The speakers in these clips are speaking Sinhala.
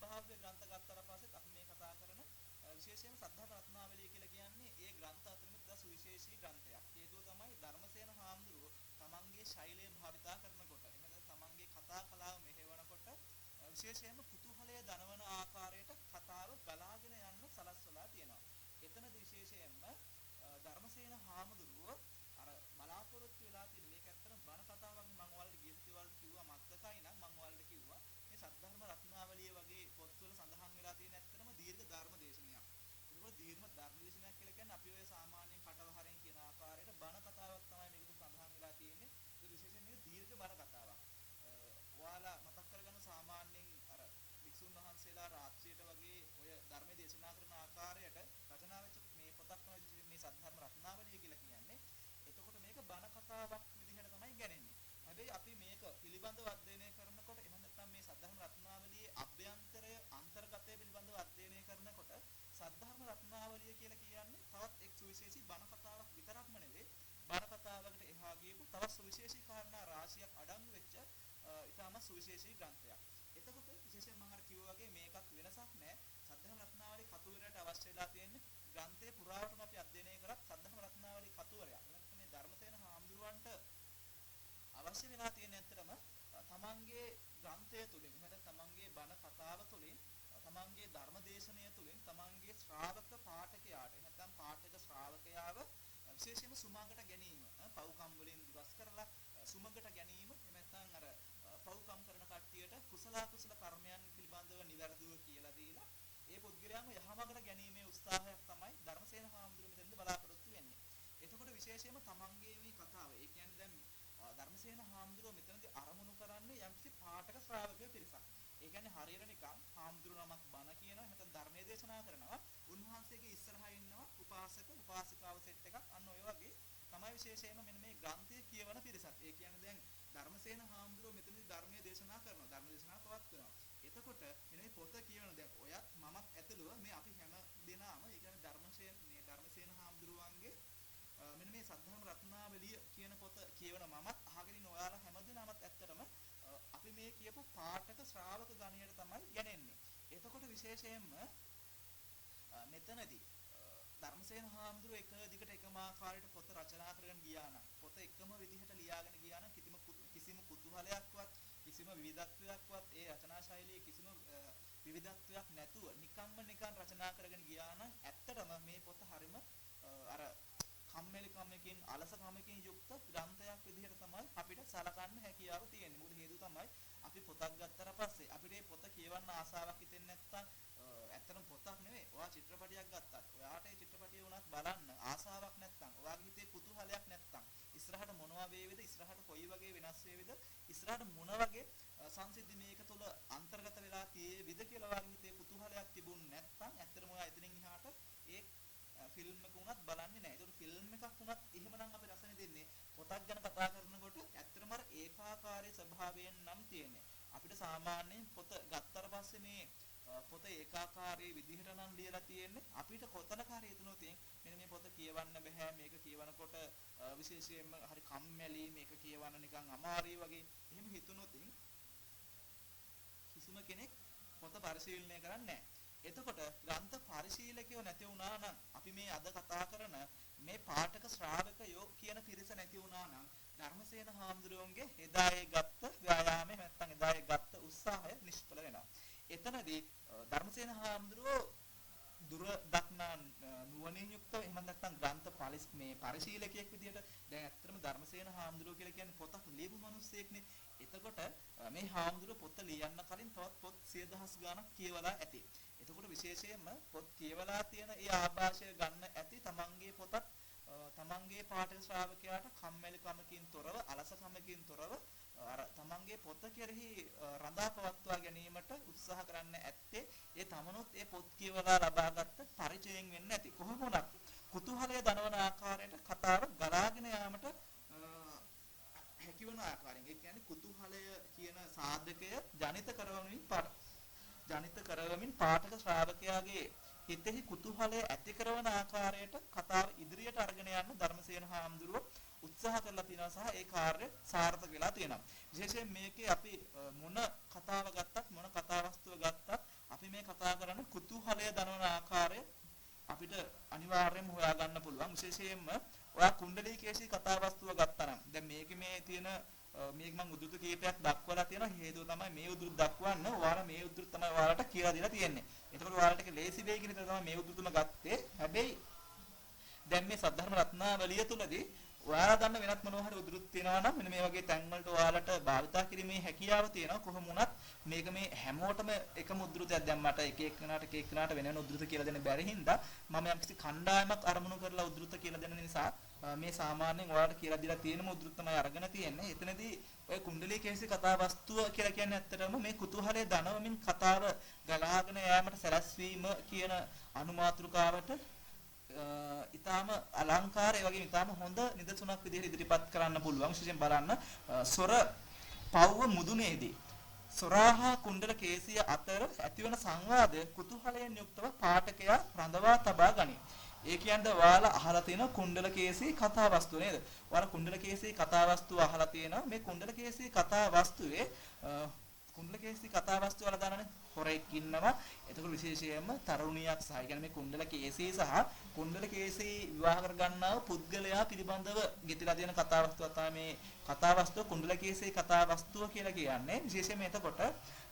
සම්භාව්‍ය ග්‍රන්ථ ගත්තාට පස්සෙත් අපි මේ කතා කරන විශේෂයෙන්ම සද්ධර්ම රත්නාවලිය කියලා කියන්නේ ඒ ග්‍රන්ථ අතරින් ඉතා සුවිශේෂී ග්‍රන්ථයක්. හේතුව තමයි ධර්මසේන හාමුදුරුවෝ තමන්ගේ ශෛලය භාවිතා කරනකොට එහෙම නැත්නම් තමන්ගේ කතා කලාව මෙහෙවනකොට විශේෂයෙන්ම කුතුහලය දනවන ආකාරයට කතාව ගලාගෙන යන්න සලස්වලා තියෙනවා. එතනදී විශේෂයෙන්ම ධර්මසේන හාමුදුරුවෝ අර බලාපොරොත්තු වෙලා තියෙන මේක ඇත්තටම බණ කතාවක් මම ඔයාලට ගිය සති වලට කිව්වා මත්තකයි නම් මම ඔයාලට කිව්වා මේ සද්ධර්ම රත්නාවලිය වගේ පොත්වල සඳහන් වෙලා තියෙන ඇත්තටම දීර්ඝ ධර්ම දේශනයක්. ඒක දීර්ඝ ධර්ම දේශනයක් කියලා කියන්නේ අපි ඔය සාමාන්‍යයෙන් කටවහරෙන් කියන ආකාරයට බණ කතාවක් තමයි මේක තුල සඳහන් වෙලා තියෙන්නේ. ඒක විශේෂයෙන් මේක දීර්ඝ බණ කතාවක්. ඔයාලා මතක් කරගන්න සාමාන්‍යයෙන් අර වික්ෂුන් වහන්සේලා රාත්‍රියට වගේ ඔය ධර්ම දේශනා කරන ආකාරයට රචනා වෙච්ච මේ පොතක් තමයි මේ සද්ධර්ම රත්නාවලිය කියලා කියන්නේ. එතකොට මේක බණ කතාවක් විදිහට තමයි ගන්නේ. හැබැයි අපි මේක පිළිබඳව අධ්‍යයනය කරනකොට එහෙම නැත්නම් මේ සද්ධර්ම රත්නාවලියේ අභ්‍යන්තරය අන්තර්ගතය පිළිබඳව අධ්‍යයනය කරනකොට සද්ධර්ම රත්නාවලිය කියලා කියන්නේ තවත් එක් සුවිශේෂී බණ කතාවක් විතරක්ම නෙවෙයි බණ කතාවකට එහා ගියපු තවත් සුවිශේෂී කාරණා රාශියක් අඩංගු වෙච්ච ඊටම සුවිශේෂී ග්‍රන්ථයක්. එතකොට විශේෂයෙන් මම අර කිව්වා වගේ මේකත් වෙනසක් නැහැ. සද්ධර්ම රත්නාවලියේ කතුවරයට අවශ්‍ය වෙලා තියෙන්නේ ග්‍රන්ථයේ පුරාවටම අපි අධ්‍යයනය කරත් සද්ධර්ම රත්නාවලියේ කතුවරයක්. එහෙනම් මේ ධර්මසේන හාමුදුරුවන්ට අවශ්‍ය වෙලා තියෙන ඇත්තටම තමන්ගේ ග්‍රන්ථය තුලින් එහෙනම් තමන්ගේ බණ කතාව තුලින් තමන්ගේ ධර්ම දේශනය තුලින් තමන්ගේ ශ්‍රාවක පාඨකයාට නැත්නම් පාඨක ශ්‍රාවකයාව විශේෂයෙන්ම සුමගට ගැනීම පව්කම් වලින් දුරස් කරලා සුමගට ගැනීම එහෙම නැත්නම් අර පව්කම් කරන කට්ටියට කුසල කර්මයන් පිළිබඳව නිවැරදිව කියලා දීලා ඒ පුද්ගලයාම යහමගට ගැනීමේ උත්සාහයක් තමයි ධර්මසේන හාමුදුරුවෝ මෙතෙන්ද බලාපොරොත්තු වෙන්නේ. එතකොට විශේෂයෙන්ම තමන්ගේ මේ කතාව ඒ කියන්නේ දැන් ධර්මසේන හාමුදුරුවෝ මෙතනදී අරමුණු කරන්නේ යම්කිසි පාඨක ශ්‍රාවකයෝ පිරිසක්. ඒ කියන්නේ හරියට නිකන් හාමුදුරුවෝ නමක් බණ කියනවා නැත්නම් ධර්මයේ දේශනා කරනවා. උන්වහන්සේගේ ඉස්සරහා ඉන්නවා උපාසක උපාසිකාව සෙට් එකක්. අන්න ඔය වගේ තමයි විශේෂයෙන්ම මෙන්න මේ ග්‍රන්ථය කියවන පිරිසක්. ඒ කියන්නේ දැන් ධර්මසේන හාමුදුරුවෝ මෙතනදී ධර්මයේ දේශනා කරනවා. ධර්ම දේශනා පවත්වනවා. එතකොට මෙන්න මේ පොත කියවන දැන් ඔයත් මමත් ඇතුළුව මේ අපි හැම දෙනාම ඒ කියන්නේ ධර්මසේන හාමුදුරුවන්ගේ මෙන්න මේ සද්ධර්ම රත්නාවලිය කියන පොත කියවන මමත් අහගෙන ඉන්න ඔයාලා හැමදෙනාමත් ඇත්තටම අපි මේ කියපු පාඨක ශ්‍රාවක ගණයට තමයි යන්නේ. එතකොට විශේෂයෙන්ම මෙතනදී ධර්මසේන හාමුදුරුවෝ එක දිගට එකම ආකාරයට පොත රචනා කරගෙන ගියා නම් පොත එකම විදිහට ලියාගෙන ගියා නම් කිසිම කුතුහලයක්වත් කිසිම විවිධත්වයක්වත් ඒ රචනා ශෛලියේ කිසිම විවිධත්වයක් නැතුව නිකන් රචනා කරගෙන ගියා නම් ඇත්තටම මේ පොත හරිම අර කම්මැලිකමකින් අලසකමකින් යුක්ත ග්‍රන්ථයක් විදිහට තමයි අපිට සලකන්න හැකියාව තියෙන්නේ. මොකද හේතුව තමයි අපි පොතක් ගත්තට පස්සේ අපිට මේ පොත කියවන්න ආසාවක් හිතෙන්නේ නැත්නම් ඇත්තටම පොතක් නෙවෙයි. ඔයා චිත්‍රපටයක් ගත්තත් ඔයාට ඒ චිත්‍රපටිය උනත් බලන්න ආසාවක් නැත්නම් ඔයාගේ හිතේ කුතුහලයක් නැත්නම් ඉස්සරහට මොනවා වේවිද ඉස්සරහට කොයි වගේ වෙනස් වේවිද ඉස්සරහට මොන වගේ සංසිද්ධි මේක තුළ අන්තර්ගත වෙලා තියෙවිද කියලා ඔයාගේ හිතේ කුතුහලයක් තිබුණ නැත්නම් ඇත්තටම ඔයා එතනින් එහාට ඒ ෆිල්ම් එක උනත් බලන්නේ නැහැ. ඒකට ෆිල්ම් එකක් උනත් එහෙමනම් අපි රසනේ දෙන්නේ පොතක් ගැන කතා කරනකොට ඇත්තටම අර ඒකාකාරී ස්වභාවයෙන් නම් තියෙන්නේ. අපිට සාමාන්‍යයෙන් පොත ගත්තට පස්සේ මේ පොත ඒකාකාරී විදිහට නම් ලියලා තියෙන්නේ. අපිට කොතනක හරි හිතනොත් මෙන්න මේ පොත කියවන්න බෑ. මේක කියවනකොට විශේෂයෙන්ම හරි කම්මැලි මේක කියවන්න නිකන් අමාරුයි වගේ එහෙම හිතනොත් කිසිම කෙනෙක් පොත පරිශීලනය කරන්නේ නැහැ. එතකොට ග්‍රන්ථ පරිශීලකයෝ නැති වුණා නම් අපි මේ අද කතා කරන මේ පාඨක ශ්‍රාවකයෝ කියන පිරිස නැති වුණා නම් ධර්මසේන හාමුදුරුවන්ගේ එදායේ ගත්ත ව්‍යායාමයේ නැත්තම් එදායේ ගත්ත උත්සාහය නිෂ්ඵල වෙනවා. එතනදී ධර්මසේන හාමුදුරුවෝ දුර දක්නා නුවණින් යුක්තව එහෙම නැත්නම් ග්‍රන්ථ පරිශීලකයෙක් විදිහට දැන් ඇත්තටම ධර්මසේන හාමුදුරුවෝ කියලා කියන්නේ පොතක් ලියපු මිනිස්සෙක්නේ. එතකොට මේ හාමුදුරුවෝ පොත ලියන්න කලින් තවත් පොත් 100,000 ගණක් කියවලා ඇති. එතකොට විශේෂයෙන්ම පොත් කියවලා තියෙන ඒ ආభాෂය ගන්න ඇති තමන්ගේ පොතත් තමන්ගේ පාඨක ශ්‍රාවකයාට කම්මැලිකමකින් තොරව අලසකමකින් තොරව අර තමන්ගේ පොත කෙරෙහි රඳා පවත්වා ගැනීමට උත්සාහ කරන්න ඇත්තේ ඒ තමනුත් ඒ පොත් කියවලා ලබාගත් පරිචයෙන් වෙන්න ඇති. කොහොම වුණත් කුතුහලය දනවන ආකාරයට කතාව ගලාගෙන යාමට හැකිවන ආකාරයෙන් ඒ කියන්නේ කුතුහලය කියන සාධකය ජනිත කරවමින් පාඨක ශ්‍රාවකයාගේ හිතෙහි කුතුහලය ඇති කරන ආකාරයට කතාව ඉදිරියට අරගෙන යන්න ධර්මසේන හාමුදුරුවෝ උත්සාහ කරලා තියෙනවා සහ ඒ කාර්යය සාර්ථක වෙලා තියෙනවා. විශේෂයෙන් මේකේ අපි මොන කතාව ගත්තත් මොන කතා වස්තුව ගත්තත් අපි මේ කතා කරන්නේ කුතුහලය දනවන ආකාරය අපිට අනිවාර්යයෙන්ම හොයාගන්න පුළුවන්. විශේෂයෙන්ම ඔයා කුණ්ඩලී කේසී කතා වස්තුව ගත්තා නම් දැන් මේකේ මේ තියෙන මේක මම උද්දෘත කීපයක් දක්වලා තියෙනවා. හේතුව තමයි මේ උද්දෘත දක්වන්න. ඔයාලා මේ උද්දෘත තමයි ඔයාලට කියලා දීලා තියෙන්නේ. එතකොට ඔයාලට ඒක ලේසි වෙයි කියන එක තමයි මේ උද්දෘතම ගත්තේ. හැබැයි දැන් මේ සද්ධර්ම රත්නාවලිය තුලදී ඔයාලා දන්න වෙනත් මොනවා හරි උද්දෘත තියෙනවා නම් මෙන්න මේ වගේ තැන් වලට ඔයාලට භාවිතා කිරීමේ හැකියාව තියෙනවා. කොහොම වුණත් මේක මේ හැමෝටම එකම උද්දෘතයක් දැන් මට එක එකනාට වෙන වෙන උද්දෘත කියලා දෙන්න බැරි හින්දා මම යම්කිසි කණ්ඩායමක් අරමුණු කරලා උද්දෘත කියලා දෙන නිසා මේ සාමාන්‍යයෙන් ඔයාලට කියලා දීලා තියෙනම උද්දෘත තමයි අරගෙන තියෙන්නේ. එතනදී ඔය කුණ්ඩලී කේසී කතා වස්තුව කියලා කියන්නේ ඇත්තටම මේ කුතුහලයේ දනවමින් කතාව ගලාගෙන යෑමට සැලැස්වීම කියන අනුමාතෘකාවට ඊටාම අලංකාරය වගේ ඊටාම හොඳ නිදසුනක් විදිහට ඉදිරිපත් කරන්න පුළුවන්. විශේෂයෙන් බලන්න සොර පව්ව මුදුනේදී සොරාහා කුණ්ඩල කේසිය අතර ඇතිවන සංවාදය කුතුහලයෙන් යුක්තව පාඨකයා රඳවා තබා ගනී. ඒ කියන්නේ ඔයාලා අහලා තියෙන කුණ්ඩල කේසී කතා වස්තුව නේද? ඔයාලා කුණ්ඩල කේසී කතා වස්තුව අහලා තියෙනවා. මේ කුණ්ඩල කේසී කතා වස්තුවේ කුණ්ඩල කේසී කතා වස්තුව වල දානනේ හොරෙක් ඉන්නවා. එතකොට විශේෂයෙන්ම තරුණියක් සහ ඒ කියන්නේ මේ කුණ්ඩල කේසී සහ කුණ්ඩල කේසී විවාහ කර ගන්නා පුද්ගලයා පිළිබඳව ගෙතිලා තියෙන කතා වස්තුව තමයි මේ කතා වස්තුව කුණ්ඩල කේසී කතා වස්තුව කියලා කියන්නේ. විශේෂයෙන්ම එතකොට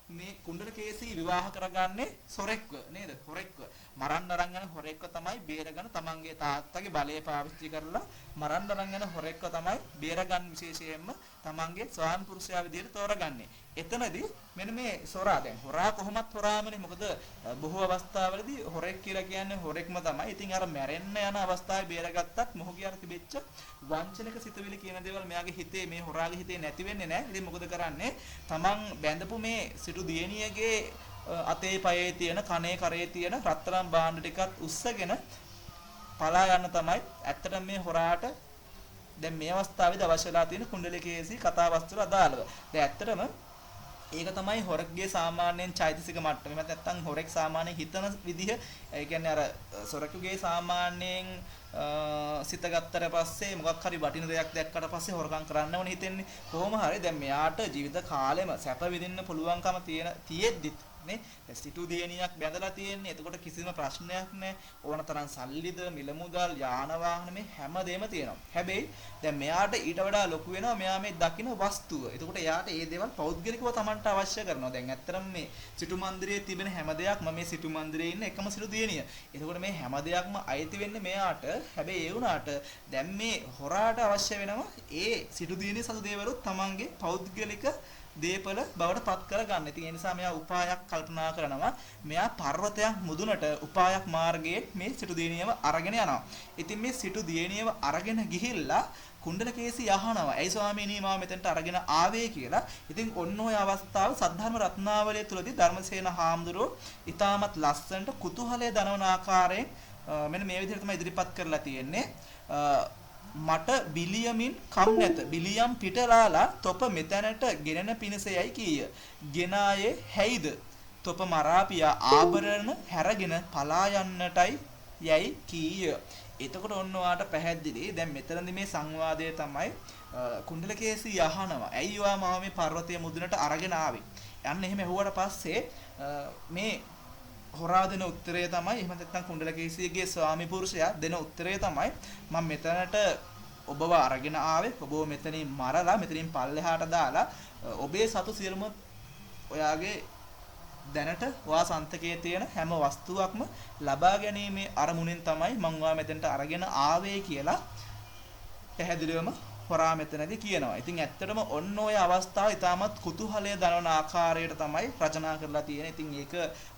මේ කුණ්ඩල කේසී විවාහ කරගන්නේ සොරෙක්ව නේද? හොරෙක්ව. මරන්න අරන් යන හොරෙක්ව තමයි බේරගන්න තමන්ගේ තාත්තගේ බලය පාවිච්චි කරලා මරන්න අරන් යන හොරෙක්ව තමයි බේරගන්න විශේෂයෙන්ම තමන්ගේ ස්වාමි පුරුෂයා විදිහට තෝරගන්නේ. එතනදී මෙන්න මේ සොරා දැන් හොරා කොහොමත් හොරාමනේ. මොකද බොහෝ අවස්ථාවලදී හොරෙක් කියලා කියන්නේ හොරෙක්ම තමයි. ඉතින් අර මැරෙන්න යන අවස්ථාවේ බේරගත්තත් මොහුගේ අර තිබෙච්ච වංචනික සිතුවිලි කියන දේවල් මෙයාගේ හිතේ මේ හොරාගේ හිතේ නැති වෙන්නේ නැහැ. ඉතින් මොකද කරන්නේ? තමන් බැඳපු මේ සිටු දියණියගේ අතේ පයේ තියෙන කනේ කරේ තියෙන රත්තරන් භාණ්ඩ ටිකත් උස්සගෙන පලා යන්න තමයි ඇත්තටම මේ හොරාට දැන් මේ අවස්ථාවේදී අවශ්‍ය වෙලා තියෙන කුණ්ඩලී කේසී කතා වස්තුව අදාළව. දැන් ඇත්තටම ඒක තමයි හොරෙක්ගේ සාමාන්‍යයෙන් චෛතසික මට්ටම. එහෙම නැත්නම් හොරෙක් සාමාන්‍යයෙන් හිතන විදිහ ඒ කියන්නේ අර සොරෙකුගේ සාමාන්‍යයෙන් සිත ගත්තට පස්සේ මොකක් හරි වටින දෙයක් දැක්කට පස්සේ හොරකම් කරන්න ඕනේ හිතෙන්නේ. කොහොම හරි දැන් මෙයාට ජීවිත කාලෙම සැප විඳින්න පුළුවන්කම තියෙද්දිත් නේ සිටු දියණියක් බැඳලා තියෙන්නේ. එතකොට කිසිම ප්‍රශ්නයක් නැහැ. ඕන තරම් සල්ලිද මිල මුදල් යාන වාහන මේ හැමදේම තියෙනවා. හැබැයි දැන් මෙයාට ඊට වඩා ලොකු වෙනවා මෙයා මේ දකින්න වස්තුව. එතකොට එයාට මේ දේවල් පෞද්ගලිකව Tamanට අවශ්‍ය කරනවා. දැන් ඇත්තටම මේ සිටු මන්දිරයේ තිබෙන හැම දෙයක්ම මේ සිටු මන්දිරයේ ඉන්න එකම සිටු දියණිය. එතකොට මේ හැම දෙයක්ම අයිති වෙන්නේ මෙයාට. හැබැයි ඒ වුණාට දැන් මේ හොරාට අවශ්‍ය වෙනවා ඒ සිටු දියණිය සතු දේවලුත් Tamanගේ පෞද්ගලික දේපල බවට පත් කරගන්න. ඉතින් ඒ නිසා මෙයා උපායක් කල්පනා කරනවා. මෙයා පර්වතයක් මුදුනට උපායක් මාර්ගයේ මේ සිටු දියණියව අරගෙන යනවා. ඉතින් මේ සිටු දියණියව අරගෙන ගිහිල්ලා කුණ්ඩල කේසී අහනවා. "ඇයි ස්වාමීනි මාව මෙතනට අරගෙන ආවේ?" කියලා. ඉතින් ඔන්න ඔය අවස්ථාව සද්ධර්ම රත්නාවලිය තුලදී ධර්මසේන හාමුදුරුවෝ ඊටමත් ලස්සනට කුතුහලය දනවන ආකාරයෙන් මෙන්න මේ විදිහට තමයි ඉදිරිපත් කරලා තියෙන්නේ. මට බිලියමින් කම් නැත බිලියම් පිටලාලා තොප මෙතැනට ගෙනෙන පිණසයයි කීය. ගෙනායේ හැයිද තොප මරාපියා ආභරණ හැරගෙන පලා යන්නටයි යයි කීය. එතකොට ඔන්න ඔයාට පැහැදිලි. දැන් මෙතනදී මේ සංවාදය තමයි කුණ්ඩල කේසී අහනවා. "ඇයි ඔයා මාව මේ පර්වතයේ මුදුනට අරගෙන ආවේ?" යන්න එහෙම ඇහුවට පස්සේ මේ හොරා දෙන උත්තරය තමයි එහෙම නැත්නම් කුණ්ඩල කේසීගේ ස්වාමි පුරුෂයා දෙන උත්තරය තමයි "මම මෙතනට ඔබව අරගෙන ආවේ. ඔබව මෙතනින් මරලා මෙතනින් පල්ලෙහාට දාලා ඔබේ සතු සියලුම ඔයාගේ දැනට ඔයා සන්තකයේ තියෙන හැම වස්තුවක්ම ලබා ගැනීමේ අරමුණෙන් තමයි මම ඔයා මෙතනට අරගෙන ආවේ" කියලා පැහැදිලිවම හොරා මෙතනදී කියනවා. ඉතින් ඇත්තටම ඔන්න ඔය අවස්ථාව ඉතාමත් කුතුහලය දනවන ආකාරයට තමයි රචනා කරලා තියෙන්නේ. ඉතින් ඒක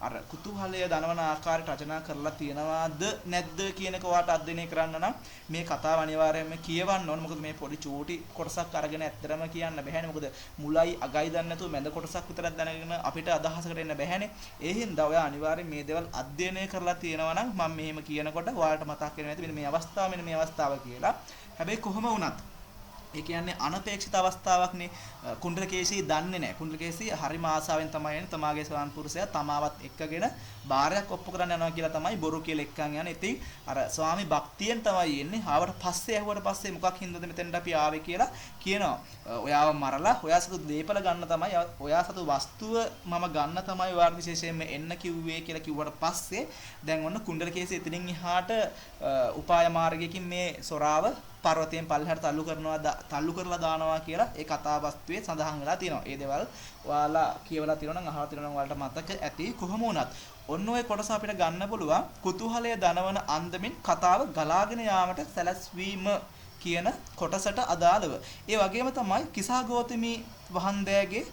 අර කුතුහලය දනවන ආකාරයට රචනා කරලා තියෙනවාද නැද්ද කියන එක ඔයාට අධ්‍යයනය කරන්න නම් මේ කතාව අනිවාර්යයෙන්ම කියවන්න ඕන. මොකද මේ පොඩි චූටි කොටසක් අරගෙන ඇත්තටම කියන්න බැහැනේ. මොකද මුලයි අගයි දන්නේ නැතුව මැද කොටසක් විතරක් දැනගෙන අපිට අදහසකට එන්න බැහැනේ. ඒ හින්දා ඔයා අනිවාර්යයෙන් මේ දේවල් අධ්‍යයනය කරලා තියෙනවා නම් මම මෙහෙම කියනකොට ඔයාලට මතක් වෙන්නේ නැති මෙන්න මේ අවස්ථාව කියලා. හැබැයි කොහොම වුණත් ඒ කියන්නේ අනපේක්ෂිත අවස්ථාවක්නේ. කුණ්ඩලකේසී දන්නේ නැහැ. කුණ්ඩලකේසී හරිම ආසාවෙන් තමයි එන්නේ. තමාගේ ස්වාමි පුරුෂයා තමාවත් එක්කගෙන බාරයක් ඔප්පු කරන්න යනවා කියලා තමයි බොරු කියලා එක්කන් යන්නේ. ඉතින් අර ස්වාමි භක්තියෙන් තමයි එන්නේ. ආවට පස්සේ ඇහුවට පස්සේ මොකක් හින්දාද මෙතෙන්ට අපි ආවේ කියලා කියනවා. ඔයාව මරලා ඔයා සතු දීපල ගන්න තමයි ඔයා සතු වස්තුව මම ගන්න තමයි ඔයාට විශේෂයෙන්ම එන්න කිව්වේ කියලා කිව්වට පස්සේ දැන් ඔන්න කුණ්ඩලකේසී එතනින් එහාට උපාය මාර්ගයකින් මේ සොරාව පර්වතයෙන් පල්ලෙහාට තල්ලු කරලා දානවා කියලා ඒ කතාවස්තුවේ සඳහන් වෙලා තියෙනවා. ඒ දේවල් ඔයාලා කියවලා තියෙනවා නම් අහලා තියෙනවා නම් ඔයාලට මතක ඇති. කොහොම වුණත් ඔන්න ඔය කොටස අපිට ගන්න පුළුවන් කුතුහලය දනවන අන්දමින් කතාව ගලාගෙන යාමට සැලැස්වීම කියන කොටසට අදාළව. ඒ වගේම තමයි කිසා ගෞතමී වහන්දෑගේ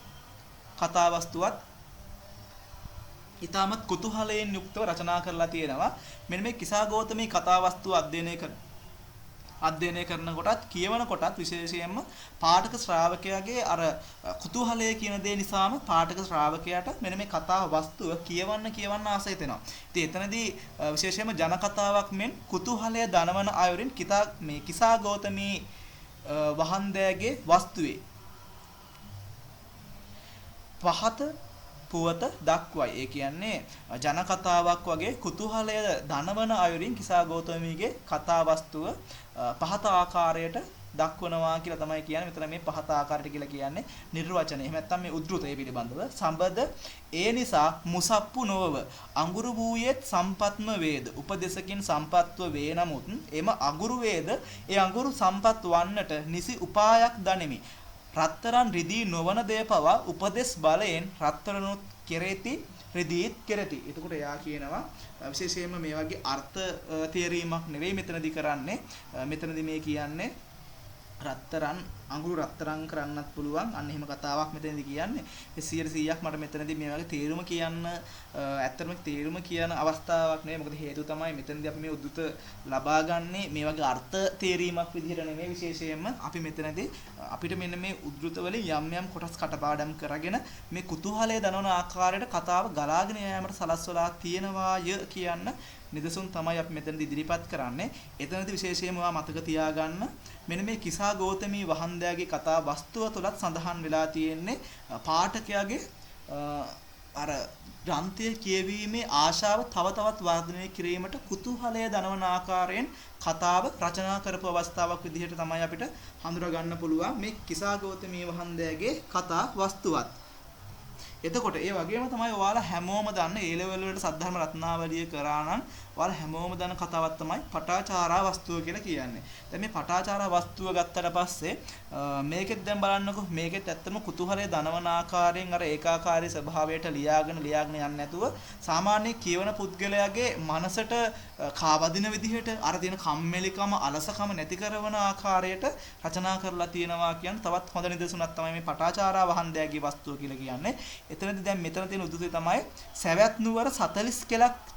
කතාවස්තුවත් ඊටමත් කුතුහලයෙන් යුක්තව රචනා කරලා තියෙනවා. මෙන්න මේ කිසා ගෞතමී කතාවස්තුව අධ්‍යයනය කරන කොටත් කියවන කොටත් විශේෂයෙන්ම පාඨක ශ්‍රාවකයාගේ අර කුතුහලය කියන දේ නිසාම පාඨක ශ්‍රාවකයාට මෙන්න මේ කතාව වස්තුව කියවන්න ආස හිතෙනවා. ඉතින් එතනදී විශේෂයෙන්ම ජන කතාවක් මෙන් කුතුහලය දනවන අයුරින් කිසා ගෞතමී වහන්දෑගේ වස්තුවේ පහත පුවත දක්වයි. ඒ කියන්නේ ජන කතාවක් වගේ කුතුහලය දනවන අයුරින් කිසා ගෞතමීගේ කතා වස්තුව පහත ආකාරයට දක්වනවා කියලා තමයි කියන්නේ. මෙතන මේ පහත ආකාරයට කියලා කියන්නේ නිර්වචනය. එහෙම නැත්නම් මේ උද්ෘතය පිළිබඳව සම්බද ඒ නිසා මුසප්පු නොවව අඟුරු වූයේත් සම්පත්ම වේද උපදේශකින් සම්පත්ව වේ නමුත් එම අඟුරු වේද ඒ අඟුරු සම්පත් වන්නට නිසි උපායක් දනිමි. රත්තරන් රිදී නොවන දේ පවා උපදේශ බලයෙන් රත්තරනුත් කෙරෙති රිදීත් කෙරෙති. එතකොට එයා කියනවා විශේෂයෙන්ම මේ වගේ අර්ථ තේරීමක් නෙවෙයි මෙතනදී කරන්නේ. මෙතනදී මේ කියන්නේ රත්තරන් අඟුරු රත්තරන් කරන්නත් පුළුවන්. අන්න එහෙම කතාවක් මෙතනදී කියන්නේ. 100%ක් මට මෙතනදී මේ වගේ තේරුම කියන්න ඇත්තටම තේරුම කියන අවස්ථාවක් නෙවෙයි. මොකද හේතුව තමයි මෙතනදී අපි මේ උද්දුත ලබා ගන්නේ මේ වගේ අර්ථ තේරීමක් විදිහට නෙවෙයි. විශේෂයෙන්ම අපි මෙතනදී අපිට මෙන්න මේ උද්දුත වලින් යම් කොටස් කටපාඩම් කරගෙන මේ කුතුහලය දනවන ආකාරයට කතාව ගලාගෙන යෑමට සලස්වලා තියෙනවාය කියන්න නිදසුන් තමයි අපි මෙතනදී ඉදිරිපත් කරන්නේ. එතනදී විශේෂයෙන්ම මතක තියාගන්න මෙන්න මේ කිසා ගෞතමී වහන්දෑගේ කතා වස්තුව තුලත් සඳහන් වෙලා තියෙන්නේ පාඨකයාගේ අර ග්‍රන්ථය කියවීමේ ආශාව තව තවත් වර්ධනය කිරීමට කුතුහලය දනවන ආකාරයෙන් කතාව රචනා කරපු අවස්ථාවක් විදිහට තමයි අපිට හඳුනා ගන්න පුළුවන් මේ කිසා ගෞතමී වහන්දෑගේ කතා වස්තුවත්. එතකොට ඒ වගේම තමයි ඔයාලා හැමෝම දන්න ඒ ලෙවල් වලට සද්ධර්ම රත්නාවලිය කරා නම් ඔයාලා හැමෝම දන්න කතාවක් තමයි පටාචාරා වස්තුව කියලා කියන්නේ. දැන් මේ පටාචාරා වස්තුව ගත්තට පස්සේ මේකෙත් දැන් බලන්නකෝ මේකෙත් ඇත්තම කුතුහලයේ දනවන ආකාරයෙන් අර ඒකාකාරී ස්වභාවයට ලියාගෙන යන්නේ නැතුව සාමාන්‍ය කියවන පුද්ගලයාගේ මනසට කාවදින විදිහට අර තියෙන කම්මැලිකම අලසකම නැති කරන ආකාරයට රචනා කරලා තියෙනවා කියන්නේ තවත් හොඳ නිදසුනක් තමයි මේ පටාචාරා වහන්දෑගේ වස්තුව කියලා කියන්නේ. එතනදී දැන් මෙතන තියෙන උද්දුතේ තමයි සවැත් නුවර 40 කෙලක්